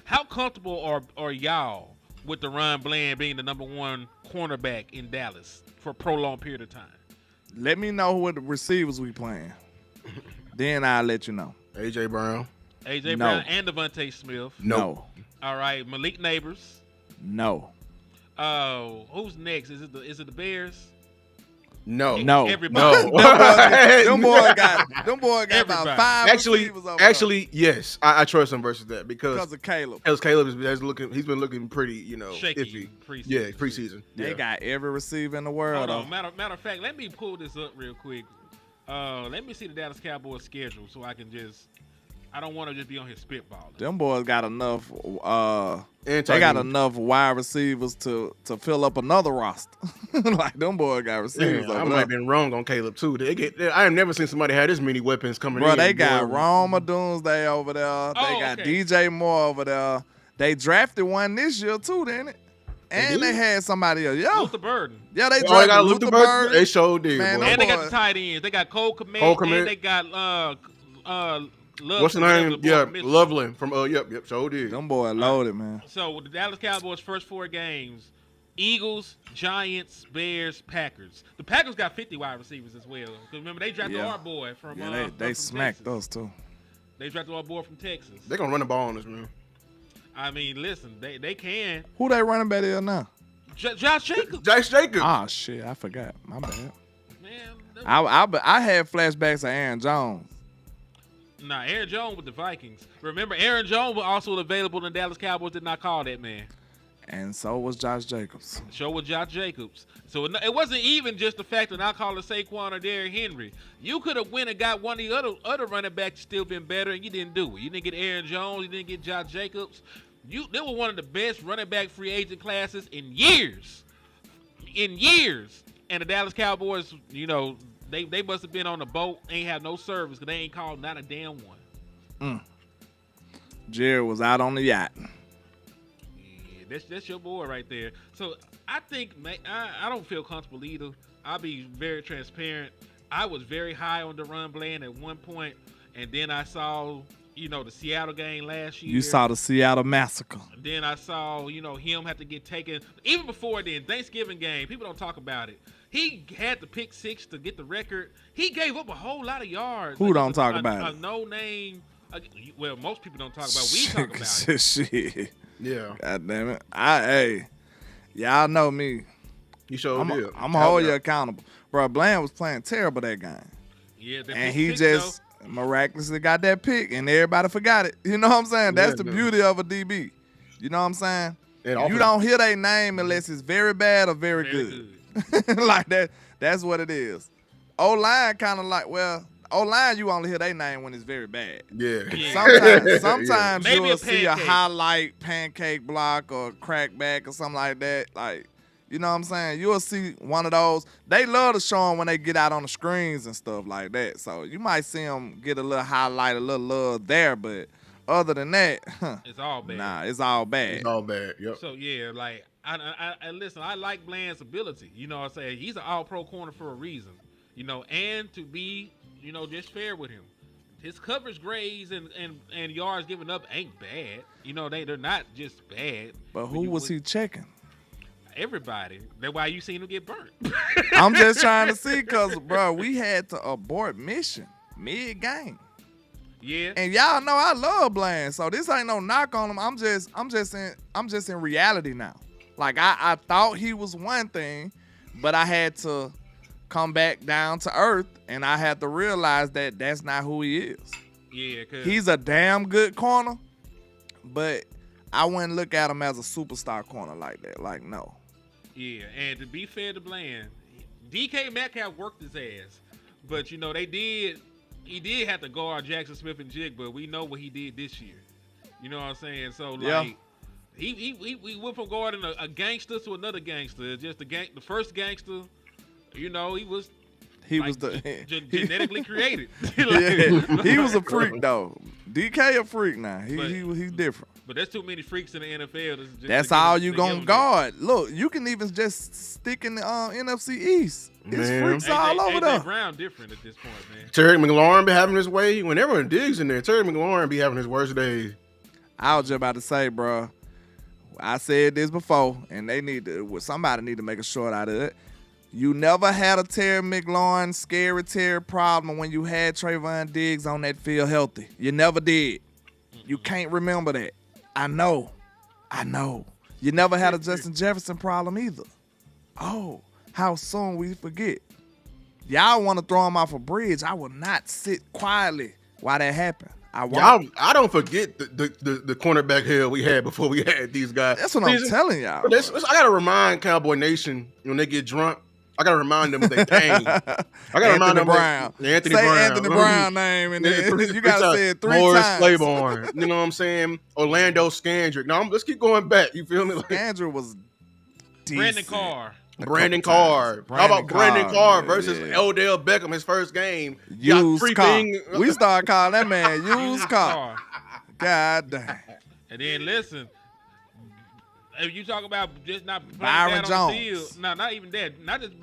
How comfortable are y'all with Deron Bland being the number one cornerback in Dallas for a prolonged period of time? Let me know what the receivers we playing. Then I'll let you know. A.J. Brown. A.J. Brown and Devontae Smith. No. All right, Malik Neighbors. No. Who's next? Is it the Bears? No. Everybody. No. Them boys got about 5 receivers over Actually, yes. I trust him versus that because of Caleb. Because Caleb he's been looking pretty, shaky iffy. Preseason. Yeah, preseason. They got every receiver in the world. Hold on. Matter of fact, let me pull this up real quick. Let me see the Dallas Cowboys schedule so I can I don't want to just be on here spitballing. Them boys got enough. They got enough wide receivers to fill up another roster. Like them boys got receivers. I might have been wrong on Caleb too. I have never seen somebody have this many weapons coming in. Bro, they got Roma Doomsday over there. They got DJ Moore over there. They drafted one this year too, didn't it? And they had somebody else. Yeah. Luther Burden. Yeah, they drafted Luther Burden. They showed did. Man, and they got the tight ends. They got Cole Kmet. And they got what's the name? Yeah, Loveland from yep, sure did. Them boys loaded, man. So the Dallas Cowboys' first 4 games: Eagles, Giants, Bears, Packers. The Packers got 50 wide receivers as well. Because remember, they drafted our boy from they smacked Texas. those too. They drafted our boy from Texas. They're gonna run the ball on us, man. I mean, listen, they can. Who they running back there now? Josh Jacobs. Josh Jacobs. Oh shit, I forgot. My bad. Man, I had flashbacks of Aaron Jones. Nah, Aaron Jones with the Vikings. Remember, Aaron Jones was also available, and the Dallas Cowboys did not call that man. And so was Josh Jacobs. So was Josh Jacobs. So it wasn't even just the fact that I called it Saquon or Derrick Henry. You could have went and got one of the other running backs still been better, and you didn't do it. You didn't get Aaron Jones. You didn't get Josh Jacobs. They were one of the best running back free agent classes in years. And the Dallas Cowboys, they must have been on the boat, ain't have no service because they ain't called not a damn one. Jared was out on the yacht. Yeah, that's your boy right there. So I think I don't feel comfortable either. I'll be very transparent. I was very high on Deron Bland at one point, and then I saw the Seattle game last year. You saw the Seattle massacre. Then I saw, him have to get taken. Even before then, Thanksgiving game, people don't talk about it. He had to pick 6 to get the record. He gave up a whole lot of yards. Who don't talk about it? A no-name. Well, most people don't talk about it. We talk about it. Shit. Yeah. God damn it. Y'all know me. You sure did. I'm going to hold you accountable. Bro, Bland was playing terrible that game. Yeah. And he just miraculously got that pick, and everybody forgot it. You know what I'm saying? That's the beauty of a DB. You know what I'm saying? You don't hear their name unless it's very bad or very good. Like that. That's what it is. O-line kind of like, O-line you only hear their name when it's very bad. Yeah. Sometimes Maybe you'll see a highlight pancake block or crackback or something like that. Like, you know what I'm saying? You'll see one of those. They love to show them when they get out on the screens and stuff like that. So you might see them get a little highlight, a little love there, but other than that, it's all bad. Nah, it's all bad. It's all bad. Yep. So yeah, like I listen. I like Bland's ability. You know what I'm saying? He's an All-Pro corner for a reason. And to be just fair with him. His coverage grades and yards given up ain't bad. They're not just bad. But who was he checking? Everybody. That's why you seen him get burnt. I'm just trying to see because, bro, we had to abort mission mid-game. Yeah. And y'all know I love Bland, so this ain't no knock on him. I'm just in reality now. Like I thought he was one thing, but I had to come back down to earth, and I had to realize that that's not who he is. Yeah, cause He's a damn good corner, but I wouldn't look at him as a superstar corner like that. Like, no. yeah, and to be fair to Bland, DK Metcalf worked his ass, but you know he did have to guard Jackson Smith and Jig, but we know what he did this year. You know what I'm saying? So like, he went from guarding a gangster to another gangster. Just the first gangster, you know, he was genetically created. Yeah, he was a freak though. DK a freak now. He's different. But there's too many freaks in the NFL. That's all you gonna guard. Look, you can even just stick in the NFC East. It's freaks all over there. Brown different at this point, man. Terry McLaurin be having his way. Whenever Diggs in there, Terry McLaurin be having his worst days. I was just about to say, bro. I said this before, and somebody need to make a short out of it. You never had a Terry McLaurin scary Terry problem when you had Trayvon Diggs on that field healthy. You never did. You can't remember that. I know. You never had a Justin Jefferson problem either. Oh, how soon we forget. Y'all want to throw him off a bridge. I will not sit quietly while that happened. I don't forget the cornerback hell we had before we had these guys. That's what I'm telling y'all. I got to remind Cowboy Nation when they get drunk. I got to remind them of their pain. I got to remind them Brown. Anthony say Brown. Anthony Brown name, and then you got to say it 3 Morris times. Claiborne. You know what I'm saying? Orlando Scandrick. No, let's keep going back. You feel me? Andrew was decent. Brandon Carr. Brandon Carr. How about Brandon Carr versus Odell Beckham, his first game? Used car. We started calling that man used car. God damn. And then listen, if you talk about just not playing Byron bad Jones. on the field, no, not even that, not just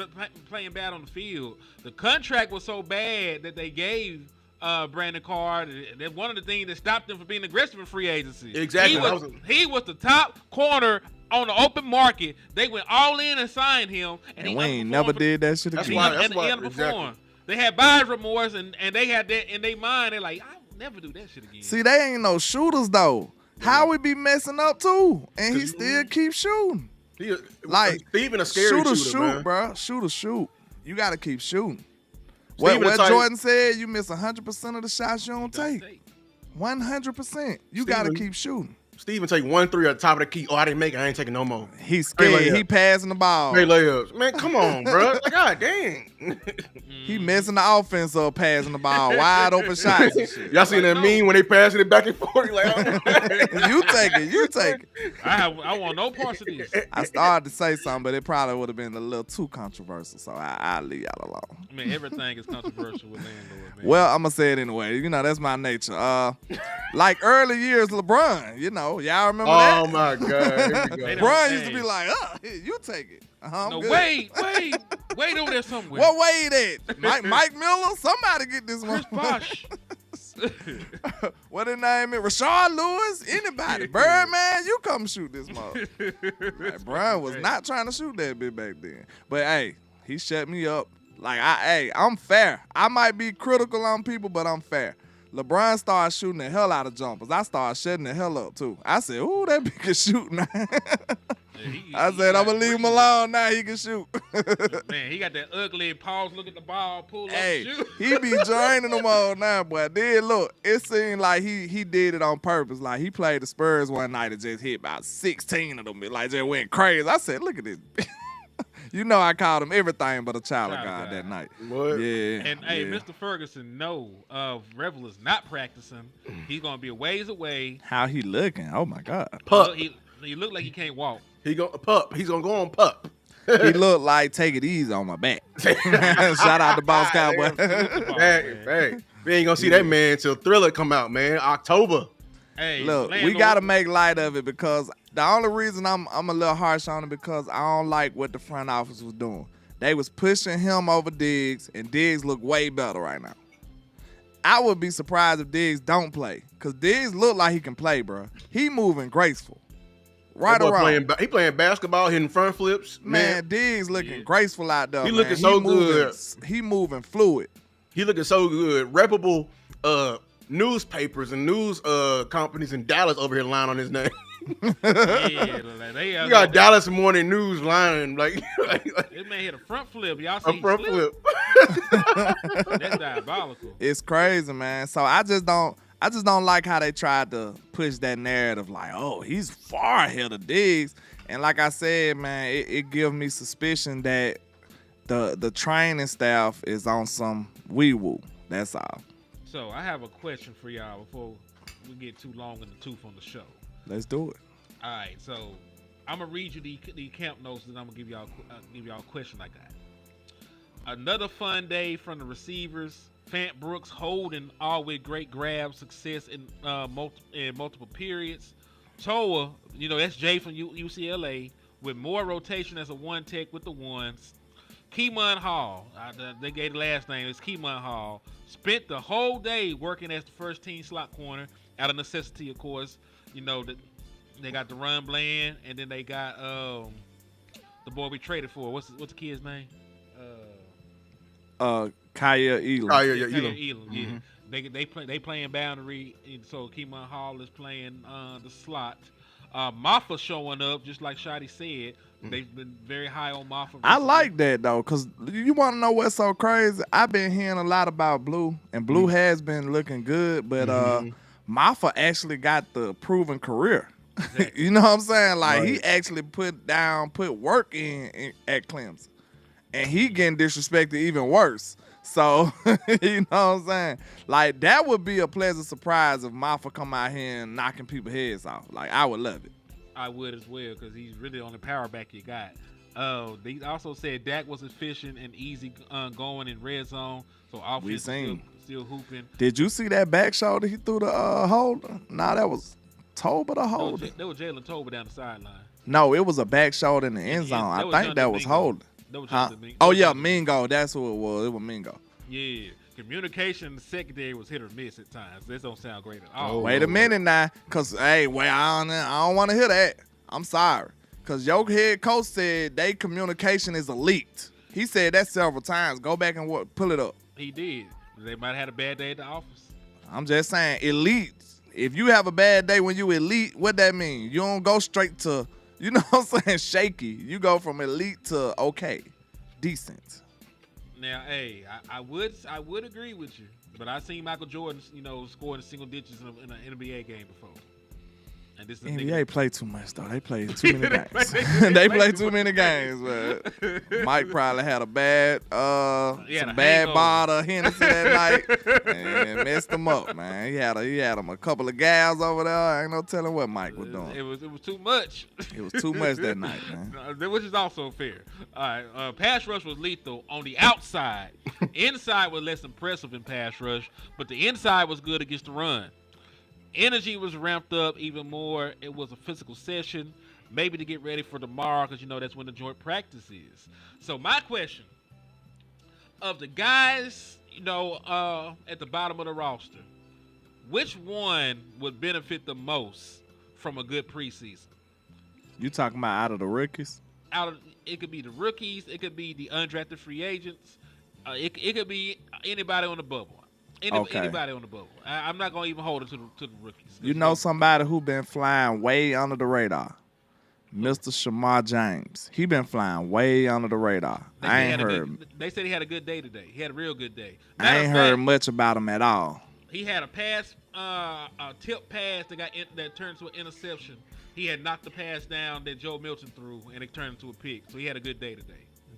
playing bad on the field. The contract was so bad that they gave Brandon Carr. That one of the things that stopped him from being aggressive in free agency. Exactly. He was the top corner on the open market. They went all in and signed him, and we ain't never did that shit again. He underperformed. They had buyer's remorse, and they had that in their mind. They're like, I'll never do that shit again. See, they ain't no shooters though. How we be messing up too, and he still keep shooting. Like Steven a scary shooter, man. Bro. Shoot. You got to keep shooting. What Jordan said, you miss 100% of the shots you don't take. 100%. You got to keep shooting. Steven take 1-3 at the top of the key. Oh, I didn't make it. I ain't taking no more. He's scared. He passing the ball. Hey, layups. Man, come on, bro. Like, God dang. He messing the offense up, passing the ball. Wide open shots and shit. Y'all seen that meme when they passing it back and forth? Like, You take it. I want no parts of this. I started to say something, but it probably would have been a little too controversial, so I'll leave y'all alone. I mean, everything is controversial with landlord, man. Well, I'm going to say it anyway. You know, that's my nature. Like early years, LeBron, you know, y'all remember that? Oh, my God. Here we go. LeBron used to be like, here, you take it. No, wait over there somewhere. What Wade at? Mike Miller? Somebody get this one. Chris Bosh. What his name is? Rashard Lewis? Anybody? Birdman, you come shoot this mother. Like, Brian was not trying to shoot that bit back then. But hey, he shut me up. Like, I'm fair. I might be critical on people, but I'm fair. LeBron started shooting the hell out of jumpers. I started shutting the hell up too. I said, ooh, that bitch can shoot now. I said, I'm going to leave him alone now. He can shoot. Man, he got that ugly pause, look at the ball, pull up, shoot. He be draining them all now, boy. Then look, it seemed like he did it on purpose. Like, he played the Spurs one night and just hit about 16 of them. Like, just went crazy. I said, look at this. You know I called him everything but a child of God that night. What? Yeah. And, hey, Mr. Ferguson, Revel is not practicing. He's going to be a ways away. How he looking? Oh, my God. Pup. He look like he can't walk. He's going to go on pup. He look like take it easy on my back. Shout out to Boss Cowboy. Hey, we ain't going to see that man until Thriller come out, man. October. Hey, look, we got to make light of it because the only reason I'm a little harsh on it because I don't like what the front office was doing. They was pushing him over Diggs, and Diggs look way better right now. I would be surprised if Diggs don't play because Diggs look like he can play, bro. He moving graceful. Right around. He playing basketball, hitting front flips. Man, Diggs looking graceful out there. He looking so good. He moving fluid. He looking so good. Reputable newspapers and news companies in Dallas over here lying on his name. Yeah, like You got Dallas Morning News lying like this man hit a front flip. Y'all see a front flip. That's diabolical. It's crazy, man. So I just don't like how they tried to push that narrative like, oh, he's far ahead of Diggs. And like I said, man, it gives me suspicion that the training staff is on some wee-woo. That's all. So I have a question for y'all before we get too long in the tooth on the show. Let's do it. All right, so I'm gonna read you the camp notes, and I'm gonna give y'all a question I got. Another fun day from the receivers. Fant Brooks holding all with great grab success in multiple periods. Toa, that's Jay from UCLA with more rotation as a one tech with the ones. Keemon Hall, they gave the last name. It's Keemon Hall. Spent the whole day working as the first team slot corner out of necessity, of course. They got the run Bland, and then they got the boy we traded for. What's the kid's name? Kaya Elam. Kaya Elam. Yeah. They playing boundary, and so Keemon Hall is playing the slot. Maffa showing up, just like Shotty said. They've been very high on Maffa. I like that, though, because you want to know what's so crazy? I've been hearing a lot about Blue, and Blue has been looking good, but Maffa actually got the proven career. Exactly. You know what I'm saying? Like, he actually put work in at Clemson, and he getting disrespected even worse. So, you know what I'm saying? Like, that would be a pleasant surprise if Maffa come out here and knocking people's heads off. Like, I would love it. I would as well, because he's really on the power back you got. They also said Dak was efficient and easy going in red zone. So offense still hooping. Did you see that back shoulder he threw the holder? Nah, that was Toba the holder. That was Jalen Toba down the sideline. No, it was a back shoulder in the end zone. I think that was holder. Mingo. That's who it was. It was Mingo. Yeah. Communication in the secondary was hit or miss at times. This don't sound great at all. Wait a minute now, because, I don't want to hear that. I'm sorry. Because your head coach said their communication is elite. He said that several times. Go back and pull it up. He did. They might have had a bad day at the office. I'm just saying, elite. If you have a bad day when you elite, what that mean? You don't go straight to, you know what I'm saying, shaky. You go from elite to okay, decent. Now, hey, I would agree with you, but I've seen Michael Jordan, score in single digits in an NBA game before. And this is NBA play too much though. They play too many games. They play too many games, man. Mike probably had a bad bottle of Hennessy that night and messed him up, man. He had him a couple of gals over there. Ain't no telling what Mike was doing. It was too much. It was too much that night, man. Which is also fair. All right, pass rush was lethal on the outside. Inside was less impressive in pass rush, but the inside was good against the run. Energy was ramped up even more. It was a physical session, maybe to get ready for tomorrow, because that's when the joint practice is. So my question, of the guys, at the bottom of the roster, which one would benefit the most from a good preseason? You talking about out of the rookies? It could be the rookies. It could be the undrafted free agents. It could be anybody on the bubble. Anybody on the bubble. I'm not going to even hold it to the rookies. You know somebody who been flying way under the radar? Mr. Shamar James. He been flying way under the radar. I ain't heard. They said he had a good day today. He had a real good day. I ain't heard much about him at all. He had a pass, a tip pass that turned to an interception. He had knocked the pass down that Joe Milton threw, and it turned into a pick. So he had a good day today.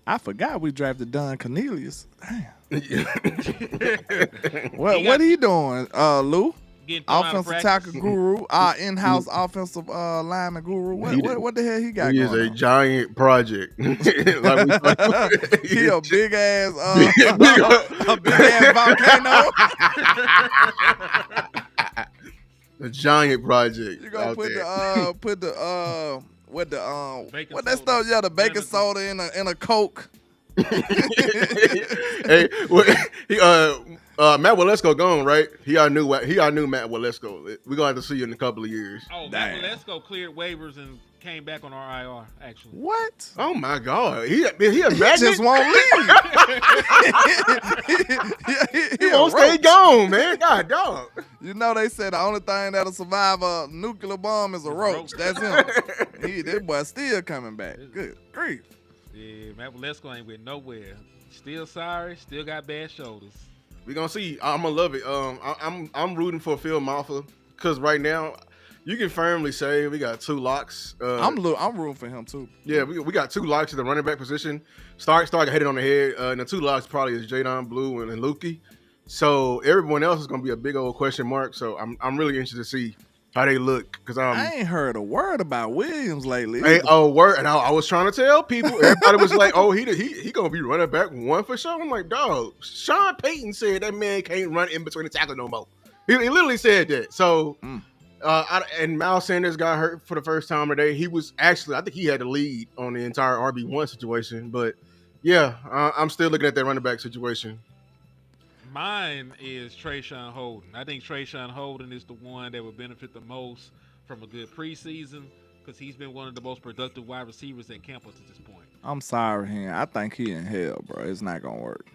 I forgot we drafted Don Cornelius. Damn. What he doing, Lou? Offensive tackle guru, our in-house offensive lineman guru. What the hell he got? He going is a on? giant project. He a big ass, a big ass volcano. A giant project. You gonna put the what that soda. stuff? Yeah, the baking soda in a Coke. Hey, Matt Walesko gone, right? He our new Matt Walesko. We're gonna have to see you in a couple of years. Oh, Matt Walesko cleared waivers and came back on our IR. Actually, what? Oh my God, he a magnet. Just won't leave. He won't stay gone, man. God dog. You know they said the only thing that'll survive a nuclear bomb is a roach. That's him. That boy still coming back. Good grief. Yeah, Matt Waletzko ain't went nowhere. Still sorry. Still got bad shoulders. We gonna see. I'm gonna love it. I'm rooting for Phil Maffa because right now you can firmly say we got 2 locks. I'm rooting for him too. Yeah, we got 2 locks at the running back position. Stark hit it on the head. And the 2 locks probably is Jadon Blue and Lukey. So everyone else is gonna be a big old question mark. So I'm really interested to see how they look because I ain't heard a word about Williams lately. Word, and I was trying to tell people. Everybody was like, "Oh, he gonna be running back 1 for sure." I'm like, dog. Sean Payton said that man can't run in between the tackle no more. He literally said that. So, and Miles Sanders got hurt for the first time today. He was actually, I think he had the lead on the entire RB1 situation. But yeah, I'm still looking at that running back situation. Mine is Trayshawn Holden. I think Trayshawn Holden is the one that would benefit the most from a good preseason because he's been one of the most productive wide receivers at campus at this point. I'm sorry, Hen. I think he in hell, bro. It's not gonna work.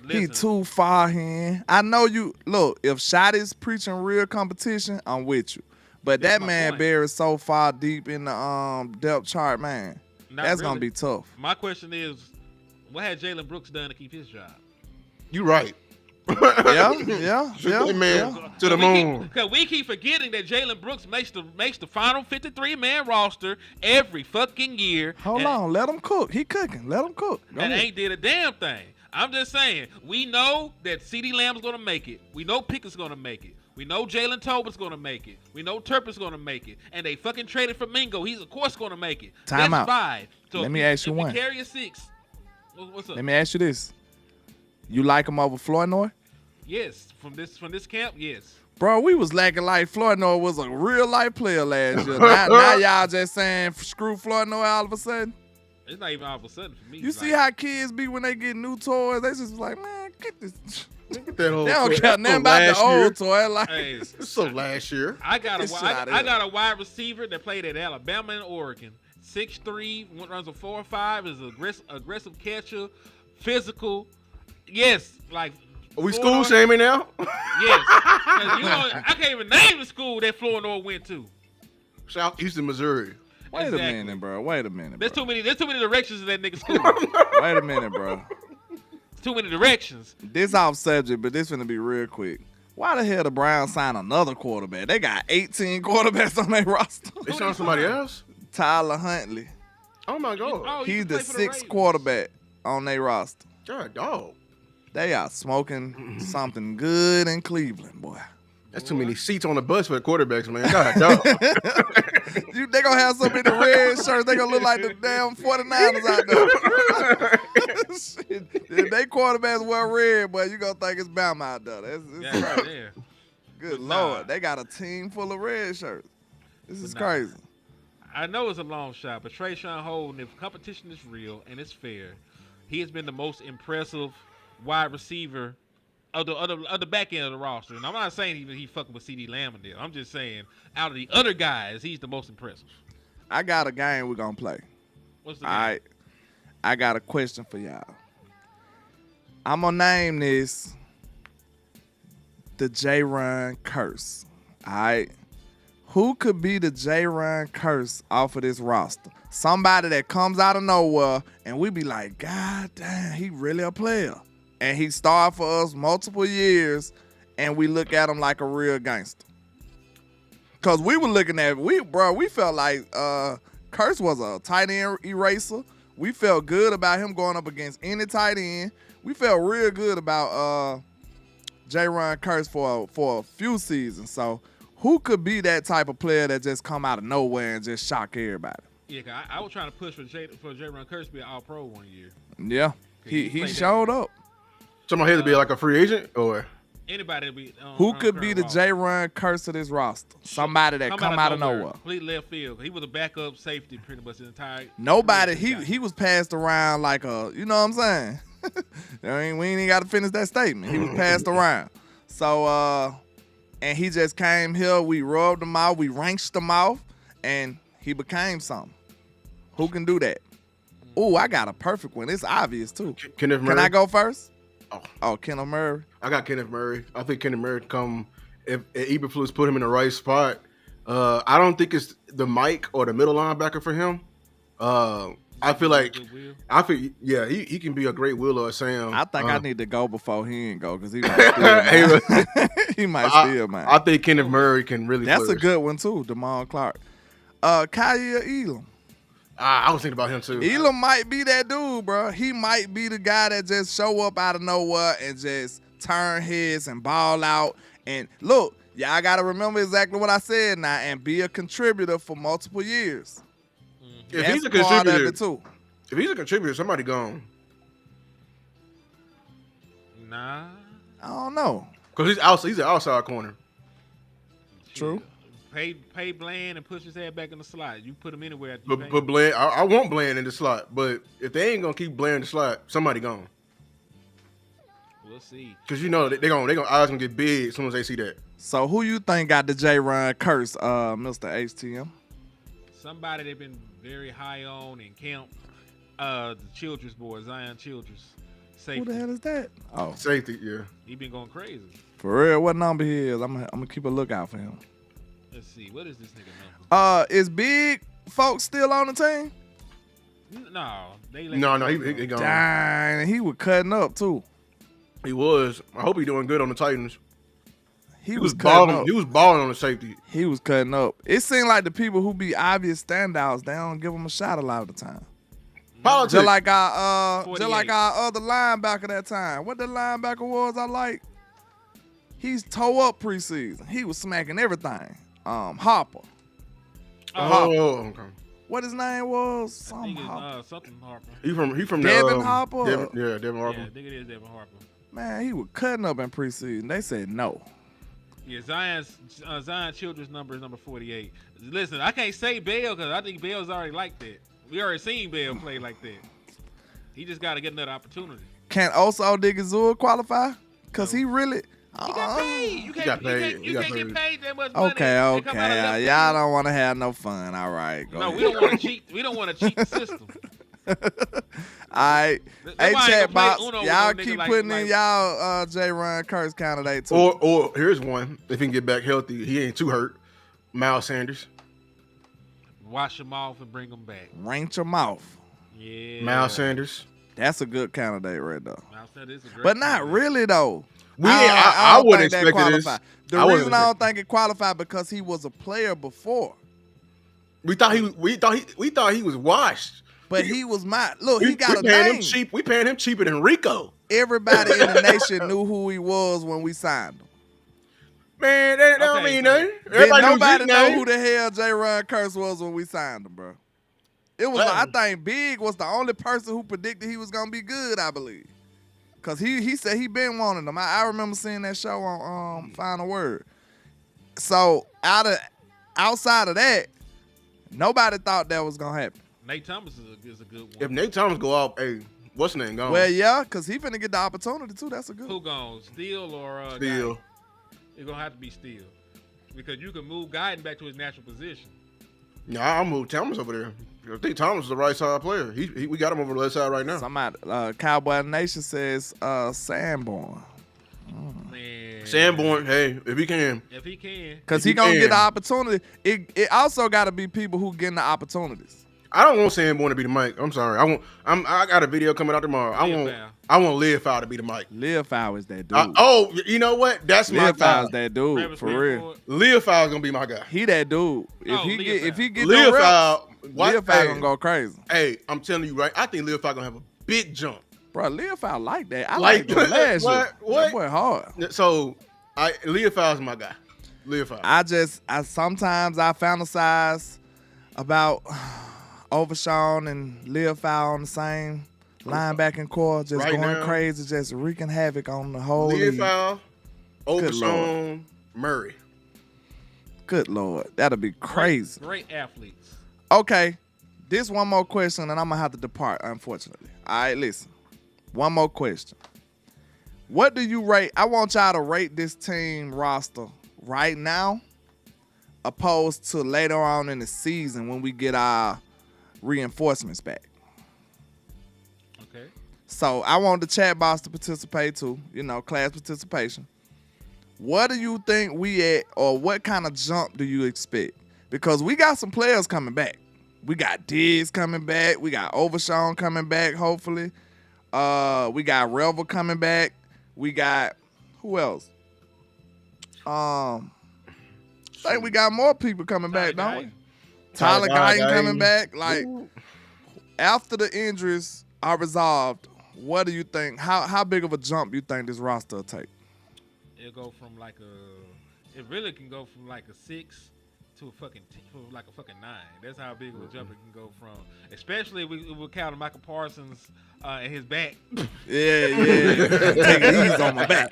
Listen, He too far, Hen. I know you. Look, if Shot is preaching real competition, I'm with you. But That's that my man point. buried so far deep in the depth chart, man. Not That's really. gonna be tough. My question is, what had Jalen Brooks done to keep his job? You right. Yeah. Man, to the moon. Because we keep forgetting that Jalen Brooks makes the final 53-man roster every fucking year. Hold on, let him cook. He cooking. Let him cook. Go And ahead. ain't did a damn thing. I'm just saying, we know that CeeDee Lamb's going to make it. We know Pickett's going to make it. We know Jalen Tolbert's going to make it. We know Turpin's going to make it. And they fucking traded for Mingo. He's, of course, going to make it. Time That's out. 5. So Let if me you- ask you if one. carry a 6. What's up? Let me ask you this. You like him over Flournoy? Yes. From this camp, yes. Bro, we was lacking like Flournoy was a real life player last year. Now y'all just saying screw Flournoy all of a sudden. It's not even all of a sudden for me. You see how kids be when they get new toys? They just like, man, get this. Get that old They don't toy. care That's nothing so about the last year. old toy. Like, Hey, It's so last year. I got Get this shit outta I here. got a wide receiver that played at Alabama and Oregon. 6'3", runs a 4.5, is an aggressive catcher, physical. Yes, like Are we Flournoy- school shaming now? Yes. 'Cause you know, I can't even name the school that Flournoy went to. Southeastern Missouri. wait Exactly. a minute, bro. Wait a minute, bro. There's too many directions in that nigga school. Wait a minute, bro. Too many directions. This off subject, but this finna be real quick. Why the hell the Browns sign another quarterback? They got 18 quarterbacks on their roster. They signed somebody else? Tyler Huntley. Oh my God. Oh, he He's can the play for 6th Ravens. quarterback on their roster. God, dog. They are smoking something good in Cleveland, boy. That's too many seats on the bus for the quarterbacks, man. God, dog. They gonna have so many red shirts, they gonna look like the damn 49ers out there. Shit. If they quarterbacks wear red, boy, you gonna think it's Bama out there. It's Yeah, right crazy. there. Good But nah. Lord. They got a team full of red shirts. This is nah. crazy. I know it's a long shot, but Trayshawn Holden, if competition is real and it's fair, he has been the most impressive wide receiver of the back end of the roster. And I'm not saying he fucking with CeeDee Lamb and there. I'm just saying out of the other guys, he's the most impressive. I got a game we're gonna play. What's the All game? right. I got a question for y'all. I'm gonna name this the Jayron Kearse. All right. Who could be the Jayron Kearse off of this roster? Somebody that comes out of nowhere and we be like, God damn, he really a player. And he started for us multiple years and we look at him like a real gangster. Cause we were looking at, we felt like Kearse was a tight end eraser. We felt good about him going up against any tight end. We felt real good about Jayron Kearse for a few seasons. So who could be that type of player that just come out of nowhere and just shock everybody? Yeah, 'cause I was trying to push for Jayron Kearse to be an All-Pro one year. Yeah, he played showed up. Someone had to be like a free agent or Anybody that be Who could be the Jayron Kearse of this roster? Somebody that come out of nowhere. Complete left field. He was a backup safety pretty much the entire. Nobody. career. He was passed around like a. You know what I'm saying? We ain't even got to finish that statement. He was passed around. So and he just came here. We rubbed him out. We wrenched him off, and he became something. Who can do that? Ooh, I got a perfect one. It's obvious too. Kenneth Murray. Can I go first? Oh. Oh, Kenneth Murray. I got Kenneth Murray. I think Kenneth Murray come if Eberflus put him in the right spot, I don't think it's the Mike or the middle linebacker for him. I feel he can be a great Will or a Sam. I think I need to go before he ain't go because he might steal. He might steal, man. I think Kenneth Murray can really. That's flourish. a good one too, Damon Clark. Kyle Elam. I was thinking about him too. Elam might be that dude, bro. He might be the guy that just show up out of nowhere and just turn heads and ball out. And look, y'all got to remember exactly what I said now and be a contributor for multiple years. If he's a contributor, somebody gone. Nah, I don't know. Because he's an outside corner. True. Pay Bland and push his head back in the slot. You put him anywhere. But Bland, I want Bland in the slot. But if they ain't gonna keep Bland in the slot, somebody gone. We'll see. Because you know they gonna eyes gonna get big as soon as they see that. So who you think got the Jayron Kearse, Mr. HTM? Somebody they've been very high on in camp. The Childress boy, Zion Childress. Safety. Who the hell is that? Oh, safety, yeah. He been going crazy. For real, what number he is? I'm gonna keep a lookout for him. Let's see. What is this nigga number? Is Big folks still on the team? No, he gone. Dang, he was cutting up too. He was. I hope he's doing good on the Titans. He was balling. up. He was balling on the safety. He was cutting up. It seemed like the people who be obvious standouts, they don't give him a shot a lot of the time. Politics. Just like our other linebacker that time. What the linebacker was I like? He's toe up preseason. He was smacking everything. Harper. Okay. What his name was? Something Harper. He from Devin Harper. Devin Harper. Yeah, I think it is Devin Harper. Man, he was cutting up in preseason. They said no. Yeah, Zion Childress number is number 48. Listen, I can't say Bell because I think Bell's already like that. We already seen Bell play like that. He just got to get another opportunity. Can Oso Digazur qualify? Because he really... He got paid. You can't get paid that much money. Okay. Y'all don't want to have no fun. All right. No, we don't want to cheat. We don't want to cheat the system. All right. Hey, chat box. Y'all keep putting in y'all Jayron Kearse candidate too. Or here's one. If he can get back healthy, he ain't too hurt. Miles Sanders. Wash him off and bring him back. Rinse him off. Yeah. Miles Sanders. That's a good candidate right there. Miles Sanders is a great but not candidate. Really though. I wouldn't expect this. The reason I don't think it qualified because he was a player before. We thought he was washed. But he was he got a name. We paying him cheaper than Rico. Everybody in the nation knew who he was when we signed him. Man, that don't mean nothing. Nobody know who the hell Jayron Kearse was when we signed him, bro. It was I think Big was the only person who predicted he was gonna be good, I believe. Cause he said he been wanting them. I remember seeing that show on Final Word. So outside of that, nobody thought that was gonna happen. Nate Thomas is a good one. If Nate Thomas go off, hey, what's his name gone? Well, yeah, cause he finna get the opportunity too. That's a good. Who gone? Steele or Steele? It's gonna have to be Steele because you can move Guyton back to his natural position. Nah, I'll move Thomas over there. I think Thomas is the right side player. We got him over the left side right now. Somebody, Cowboy Nation says Sanborn. Man. Sanborn, hey, if he can. Because he gonna get the opportunity. It also got to be people who getting the opportunities. I don't want Sanborn to be the Mike. I'm sorry. I got a video coming out tomorrow. I want Leofow to be the Mike. Leofow is that dude. You know what? That's my guy. Leofow's that dude for real. Leofow's gonna be my guy. He that dude. If he get Leofow, Leofow gonna go crazy. Hey, I'm telling you right. I think Leofow gonna have a big jump. Bro, Leofow like that. I like that last year. That boy hard. So, Leofow's my guy. Leofow. I sometimes I fantasize about Overshawn and Leofow on the same linebacking core, just right going crazy, just wreaking havoc on the whole Leofow, Overshawn, Murray. Good Lord. That'll be crazy. Great athletes. Okay. This one more question, and I'm going to have to depart, unfortunately. All right, listen. One more question. What do you rate? I want y'all to rate this team roster right now opposed to later on in the season when we get our reinforcements back. Okay. So I want the chat box to participate too, class participation. what do you think we at, or what kind of jump do you expect? Because we got some players coming back. We got Diggs coming back. We got Overshawn coming back, hopefully. We got Revel coming back. We got, who else? I think we got more people coming back, don't we? Tyler Guyton coming back. Like, after the injuries are resolved, what do you think? How big of a jump do you think this roster will take? It'll go from like it really can go from like a 6 to a fucking 9. That's how big of a jump it can go from. Especially with counting Michael Parsons and his back. Yeah. Take it easy on my back.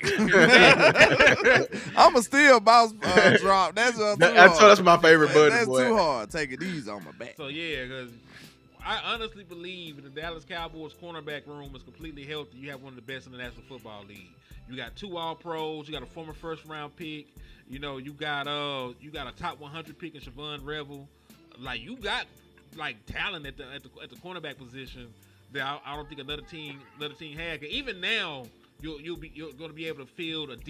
I'm a still bounce drop. That's my favorite button. That's boy. too hard. Take it easy on my back. So yeah, because I honestly believe the Dallas Cowboys cornerback room is completely healthy. You have one of the best in the National Football League. You got 2 All-Pros. You got a former first-round pick. You know, you got a top 100 pick in Siobhan Revel. Like, you got like talent at the cornerback position that I don't think another team had. Even now, you're going to be able to field an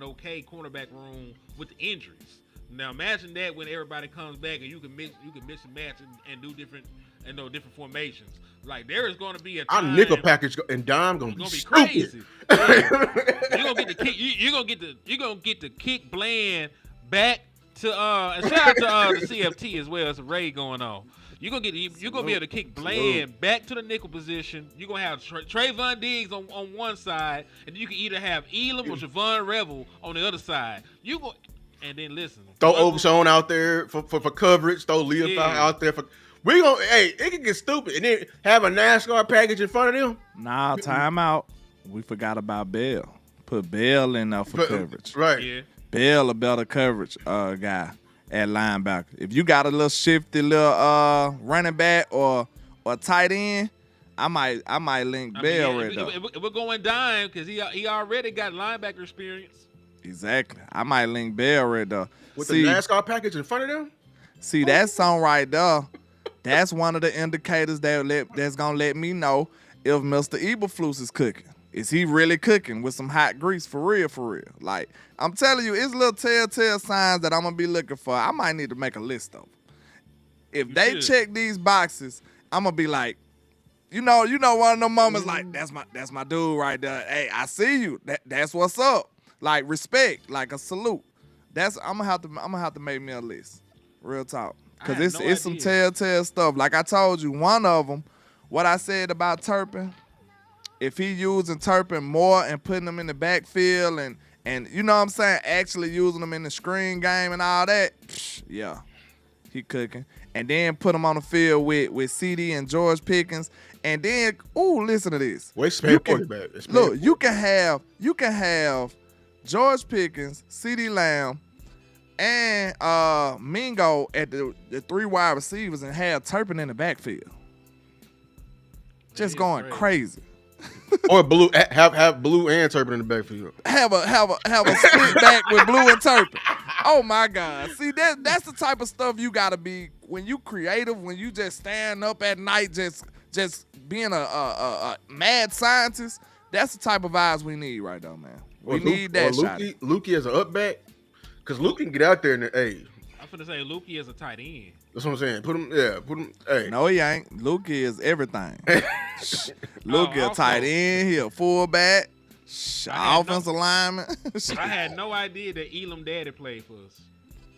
okay cornerback room with the injuries. Now imagine that when everybody comes back and you can mix and match and do different formations. Like, there is going to be a time our nickel package and dime going to be crazy. You're gonna get the kick. You're gonna get the kick Bland back to and shout out to the CFT as well. It's a raid going on. You're gonna be able to kick Bland back to the nickel position. You're gonna have Trayvon Diggs on one side, and you can either have Elam or Siobhan Revel on the other side. And then listen. Throw Overshawn out there for coverage. Throw Leothar out there for. It can get stupid and then have a NASCAR package in front of them. Nah, time out. We forgot about Bell. Put Bell in there for coverage. Right. Yeah. Bell a better coverage guy at linebacker. If you got a little shifty little running back or tight end, I might link Bell right there. We're going dime because he already got linebacker experience. Exactly. I might link Bell right there. With the NASCAR package in front of them? See, that song right there, that's one of the indicators that's going to let me know if Mr. Eberflus is cooking. Is he really cooking with some hot grease for real? Like, I'm telling you, it's little telltale signs that I'm going to be looking for. I might need to make a list of them. If they check these boxes, I'm going to be like, you know, one of them moments like, that's my dude right there. Hey, I see you. That's what's up. Like, respect, like a salute. I'm gonna have to make me a list. Real talk. Because it's some telltale stuff. Like I told you, one of them, what I said about Turpin, if he using Turpin more and putting them in the backfield and you know what I'm saying, actually using them in the screen game and all that, yeah, he cooking. And then put him on the field with CD and George Pickens. And then, listen to this. Look, you can have George Pickens, CD Lamb, and Mingo at the 3 wide receivers and have Turpin in the backfield. Just going crazy. Or Blue have Blue and Turpin in the backfield. Have a split back with Blue and Turpin. Oh my God. See, that's the type of stuff you gotta be when you creative, when you just stand up at night just being a mad scientist. That's the type of vibes we need right now, man. We need that shot. Lukey as an up back. Because Luke can get out there in the I'm finna say Lukey is a tight end. That's what I'm saying. Put him. Hey. No, he ain't. Lukey is everything. Lukey a tight end. He a fullback. Offensive lineman. I had no idea that Elam Daddy played for us.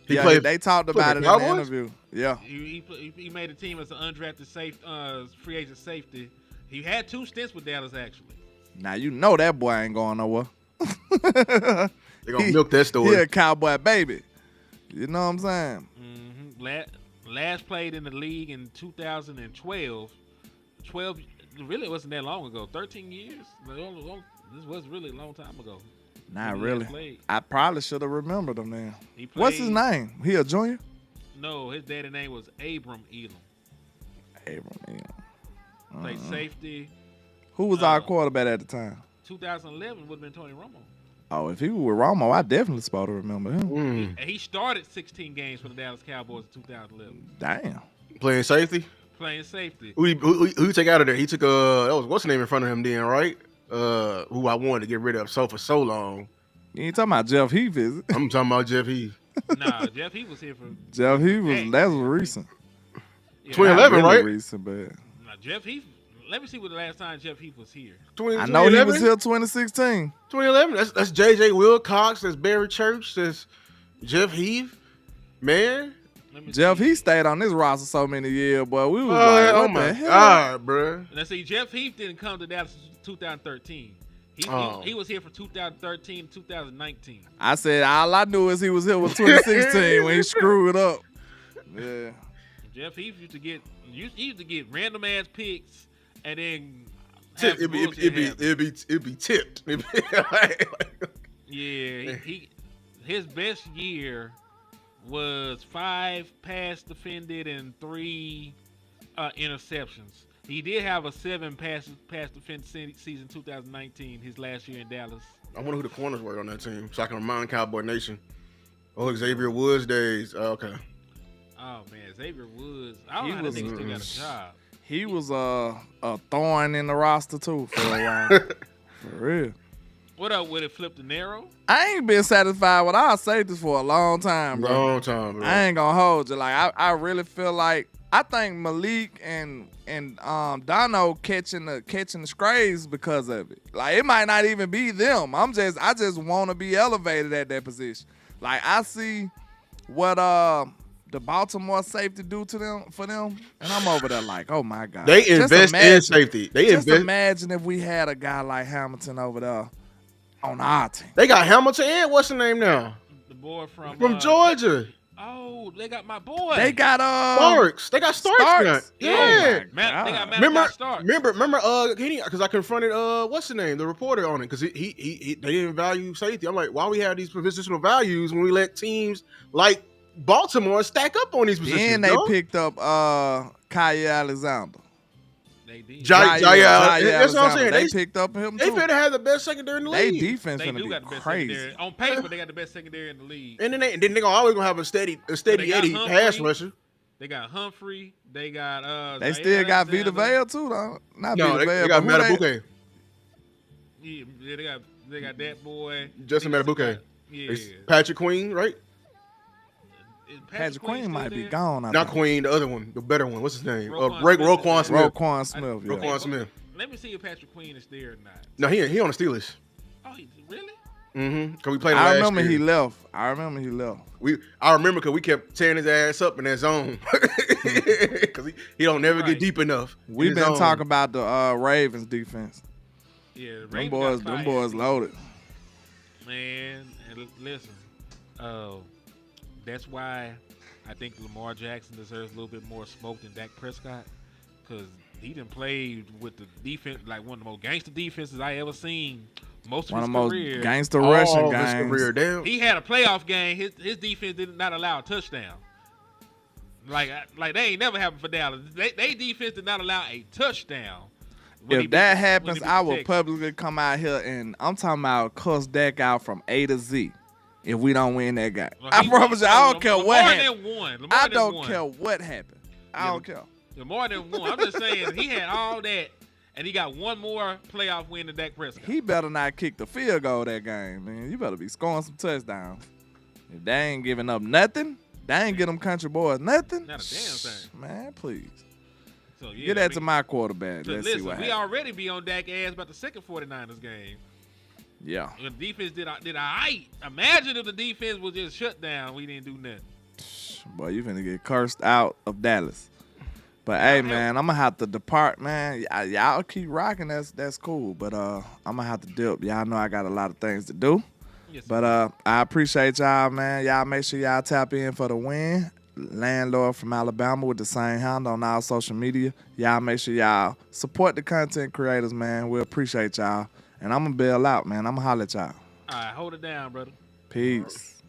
They talked about it in the interview. Yeah. He made a team as an undrafted free agent safety. He had 2 stints with Dallas, actually. Now you know that boy ain't going nowhere. They're going to milk that story. He a Cowboy baby. You know what I'm saying? Mm-hmm. Last played in the league in 2012. 12, really wasn't that long ago. 13 years? This was really a long time ago. Not really. I probably should have remembered him then. What's his name? He a junior? No, his daddy name was Abram Elam. Abram Elam. Played safety. Who was our quarterback at the time? 2011 would have been Tony Romo. Oh, if he was with Romo, I definitely supposed to remember him. He started 16 games for the Dallas Cowboys in 2011. Damn. Playing safety? Playing safety. Who you take out of there? He took that was what's the name in front of him then, right? Who I wanted to get rid of for so long. You ain't talking about Jeff Heath, is it? I'm talking about Jeff Heath. Nah, Jeff, he was here for Jeff Heath that was recent. yeah, 2011, Not really right? recent, but Nah, Jeff Heath. Let me see what the last time Jeff Heath was here. I know he was here 2016. 2011. That's J.J. Wilcox. That's Barry Church. That's Jeff Heath. Man. Jeff Heath stayed on this roster so many years, boy. We was like, Oh what my the hell? God, bro. Now see, Jeff Heath didn't come to Dallas in 2013. He was here for 2013 to 2019. I said all I knew is he was here with 2016 when he screwed it up. Yeah. Jeff Heath used to get random ass picks and then have It'd be tipped. Yeah, his best year was 5 pass defended and 3 interceptions. He did have a 7 pass defense season 2019, his last year in Dallas. I wonder who the corners were on that team, so I can remind Cowboy Nation. Oh, Xavier Woods days. Okay. Oh man, Xavier Woods. I don't know how that nigga still got a job. He was a thorn in the roster too for a while. For real. What up with it? Flip the narrow? I ain't been satisfied with our safeties for a long time, bro. Long time, bro. I ain't gonna hold you. Like I really feel like I think Malik and Dono catching the strays because of it. Like it might not even be them. I just want to be elevated at that position. Like I see what the Baltimore safety do for them, and I'm over there like, oh my God. They invest in safety. Imagine if we had a guy like Hamilton over there on our team. They got Hamilton and what's the name now? The boy from Georgia. Oh, they got my boy. They got Starks. They got Starks. Starks. Yeah. Oh They got Malachi Starks. Remember, because I confronted what's the name, the reporter on it, because he they didn't value safety. I'm like, why we have these positional values when we let teams like Baltimore stack up on these positions? And they picked up Kaya Alexander. They did. That's what I'm saying. They picked up him They too. better have the best secondary in the They league. defense They finna do be got the best crazy. secondary. On paper, they got the best secondary in the league. And then they always gonna have a steady got Eddie Humphrey. pass rusher. They got Humphrey. They got They Zaire still got Alexander. Vita Vale too, though. Not No, Vita Vale. they got but who Matabuke. Yeah, they got that boy. Justin Matabuke. Yeah. Patrick Queen, right? Is Patrick Queen still might be there? gone. I Not think. Queen, the other one, the better one. What's his name? Roquan Smith. Roquan Smith. Roquan Smith. Yeah. Roquan Smith. Let me see if Patrick Queen is there or not. No, he on the Steelers. Oh, really? Mm-hmm. Cause we played him I last remember year. he left. I remember I remember because we kept tearing his ass up in that zone. Because he don't never get deep enough. We've been talking about the Ravens defense. Yeah, Them boys loaded. Man, and listen, that's why I think Lamar Jackson deserves a little bit more smoke than Dak Prescott, because he done played with the defense, like one of the most gangster defenses I ever seen. Most of his career. Most gangster rushing his games. career, damn. He had a playoff game. His defense did not allow a touchdown. Like they ain't never happened for Dallas. They defense did not allow a touchdown. If that happens, I will publicly come out here and I'm talking about cuss Dak out from A to Z. If we don't win that game, I promise you, I don't care what happens. I don't care what happened. I don't care. More than one. I'm just saying he had all that, and he got one more playoff win than Dak Prescott. He better not kick the field goal that game, man. You better be scoring some touchdowns. If they ain't giving up nothing, they ain't get them country boys nothing. Not a damn thing. Man, please. So, yeah, get that to my quarterback. So Let's listen, see what we happens. already be on Dak ass about the second 49ers game. Yeah. The defense did all right. Imagine if the defense was just shut down. We didn't do nothing. Boy, you finna get cursed out of Dallas. But hey, man, I'm gonna have to depart, man. Y'all keep rocking. That's cool. But I'm gonna have to dip. Y'all know I got a lot of things to do. Yes, but I appreciate y'all, man. Y'all make sure y'all tap in for the win. Landlord from Alabama with the same handle on all social media. Y'all make sure y'all support the content creators, man. We appreciate y'all. And I'm gonna bail out, man. I'm gonna holler at y'all. All right, hold it down, brother. Peace.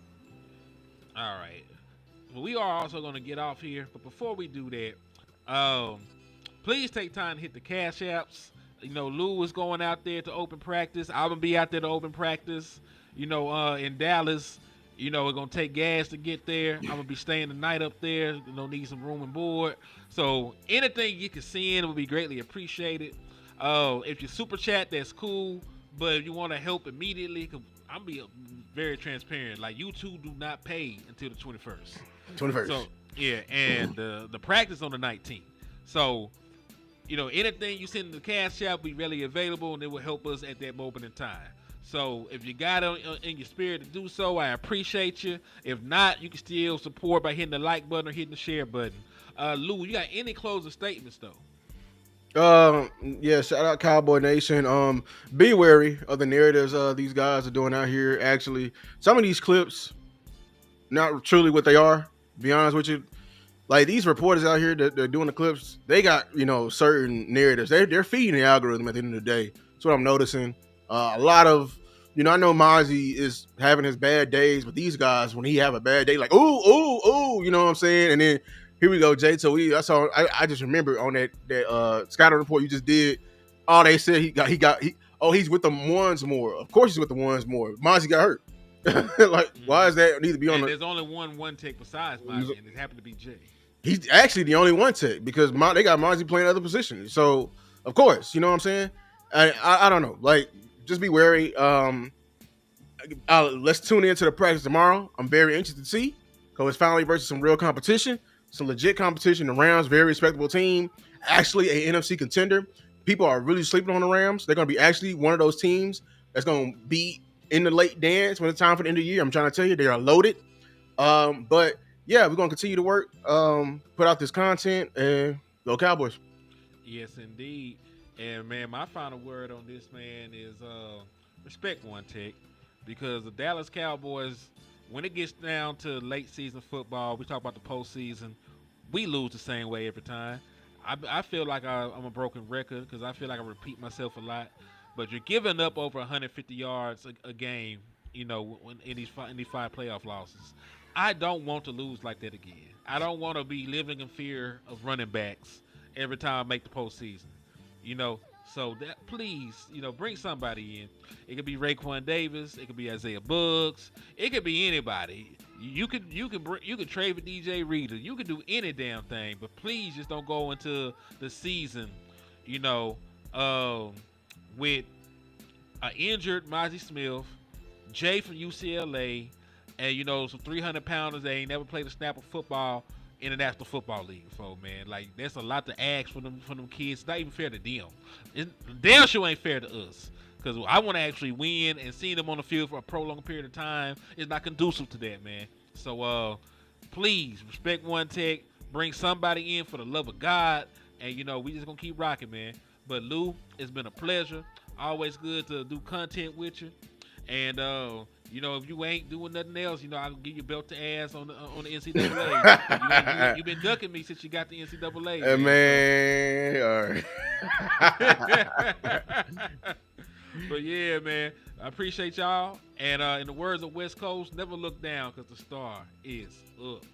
All right. Well, we are also gonna get off here, but before we do that, please take time to hit the cash apps. You know, Lou is going out there to open practice. I'm gonna be out there to open practice. You know, in Dallas. You know, we're going to take gas to get there. I'm going to be staying the night up there. You know, need some room and board. So anything you can send will be greatly appreciated. If you super chat, that's cool. But if you want to help immediately, I'm be very transparent. Like you two do not pay until the 21st. 21st. So yeah, and the practice on the 19th. So anything you send in the cash app will be readily available, and it will help us at that moment in time. So if you got it in your spirit to do so, I appreciate you. If not, you can still support by hitting the like button or hitting the share button. Lou, you got any closing statements though? Yeah, shout out Cowboy Nation. Be wary of the narratives these guys are doing out here. Actually, some of these clips, not truly what they are, to be honest with you. Like these reporters out here that they're doing the clips, they got, certain narratives. They're feeding the algorithm at the end of the day. That's what I'm noticing. A lot of, I know Mazi is having his bad days, but these guys, when he have a bad day, like, ooh, you know what I'm saying? And then here we go, Jay. So I just remember on that scouting report you just did, all they said he's with the ones more. Of course he's with the ones more. Mazi got hurt. Like, why is that need to be on? There's only one tech besides Mazi, and it happened to be Jay. He's actually the only one tech because they got Mazi playing other positions. So of course, you know what I'm saying? I don't know. Like, just be wary. Let's tune into the practice tomorrow. I'm very interested to see because it's finally versus some real competition, some legit competition. The Rams, very respectable team, actually a NFC contender. People are really sleeping on the Rams. They're going to be actually one of those teams that's going to be in the late dance when it's time for the end of the year. I'm trying to tell you, they are loaded. But yeah, we're going to continue to work, put out this content, and go Cowboys. Yes, indeed. And, man, my final word on this, man, is respect one tech, because the Dallas Cowboys, when it gets down to late season football, we talk about the postseason, we lose the same way every time. I feel like I'm a broken record because I feel like I repeat myself a lot. But you're giving up over 150 yards a game, in these five playoff losses. I don't want to lose like that again. I don't want to be living in fear of running backs every time I make the postseason. So that please, bring somebody in. It could be Raekwon Davis. It could be Isaiah Buggs. It could be anybody. You could trade with DJ Reader. You could do any damn thing, but please just don't go into the season, with an injured Mazi Smith, Jay from UCLA, and some 300-pounders that ain't never played a snap of football in the National Football League before, man. Like, that's a lot to ask for them kids. It's not even fair to them. Damn sure ain't fair to us, because I want to actually win, and seeing them on the field for a prolonged period of time is not conducive to that, man. So please respect one tech, bring somebody in for the love of God, and we just gonna keep rocking, man. But Lou, it's been a pleasure. Always good to do content with you. And if you ain't doing nothing else, I'll give you belt to ass on the NCAA. You've been ducking me since you got the NCAA. Man, all right. But yeah, man, I appreciate y'all. And in the words of West Coast, never look down because the star is up.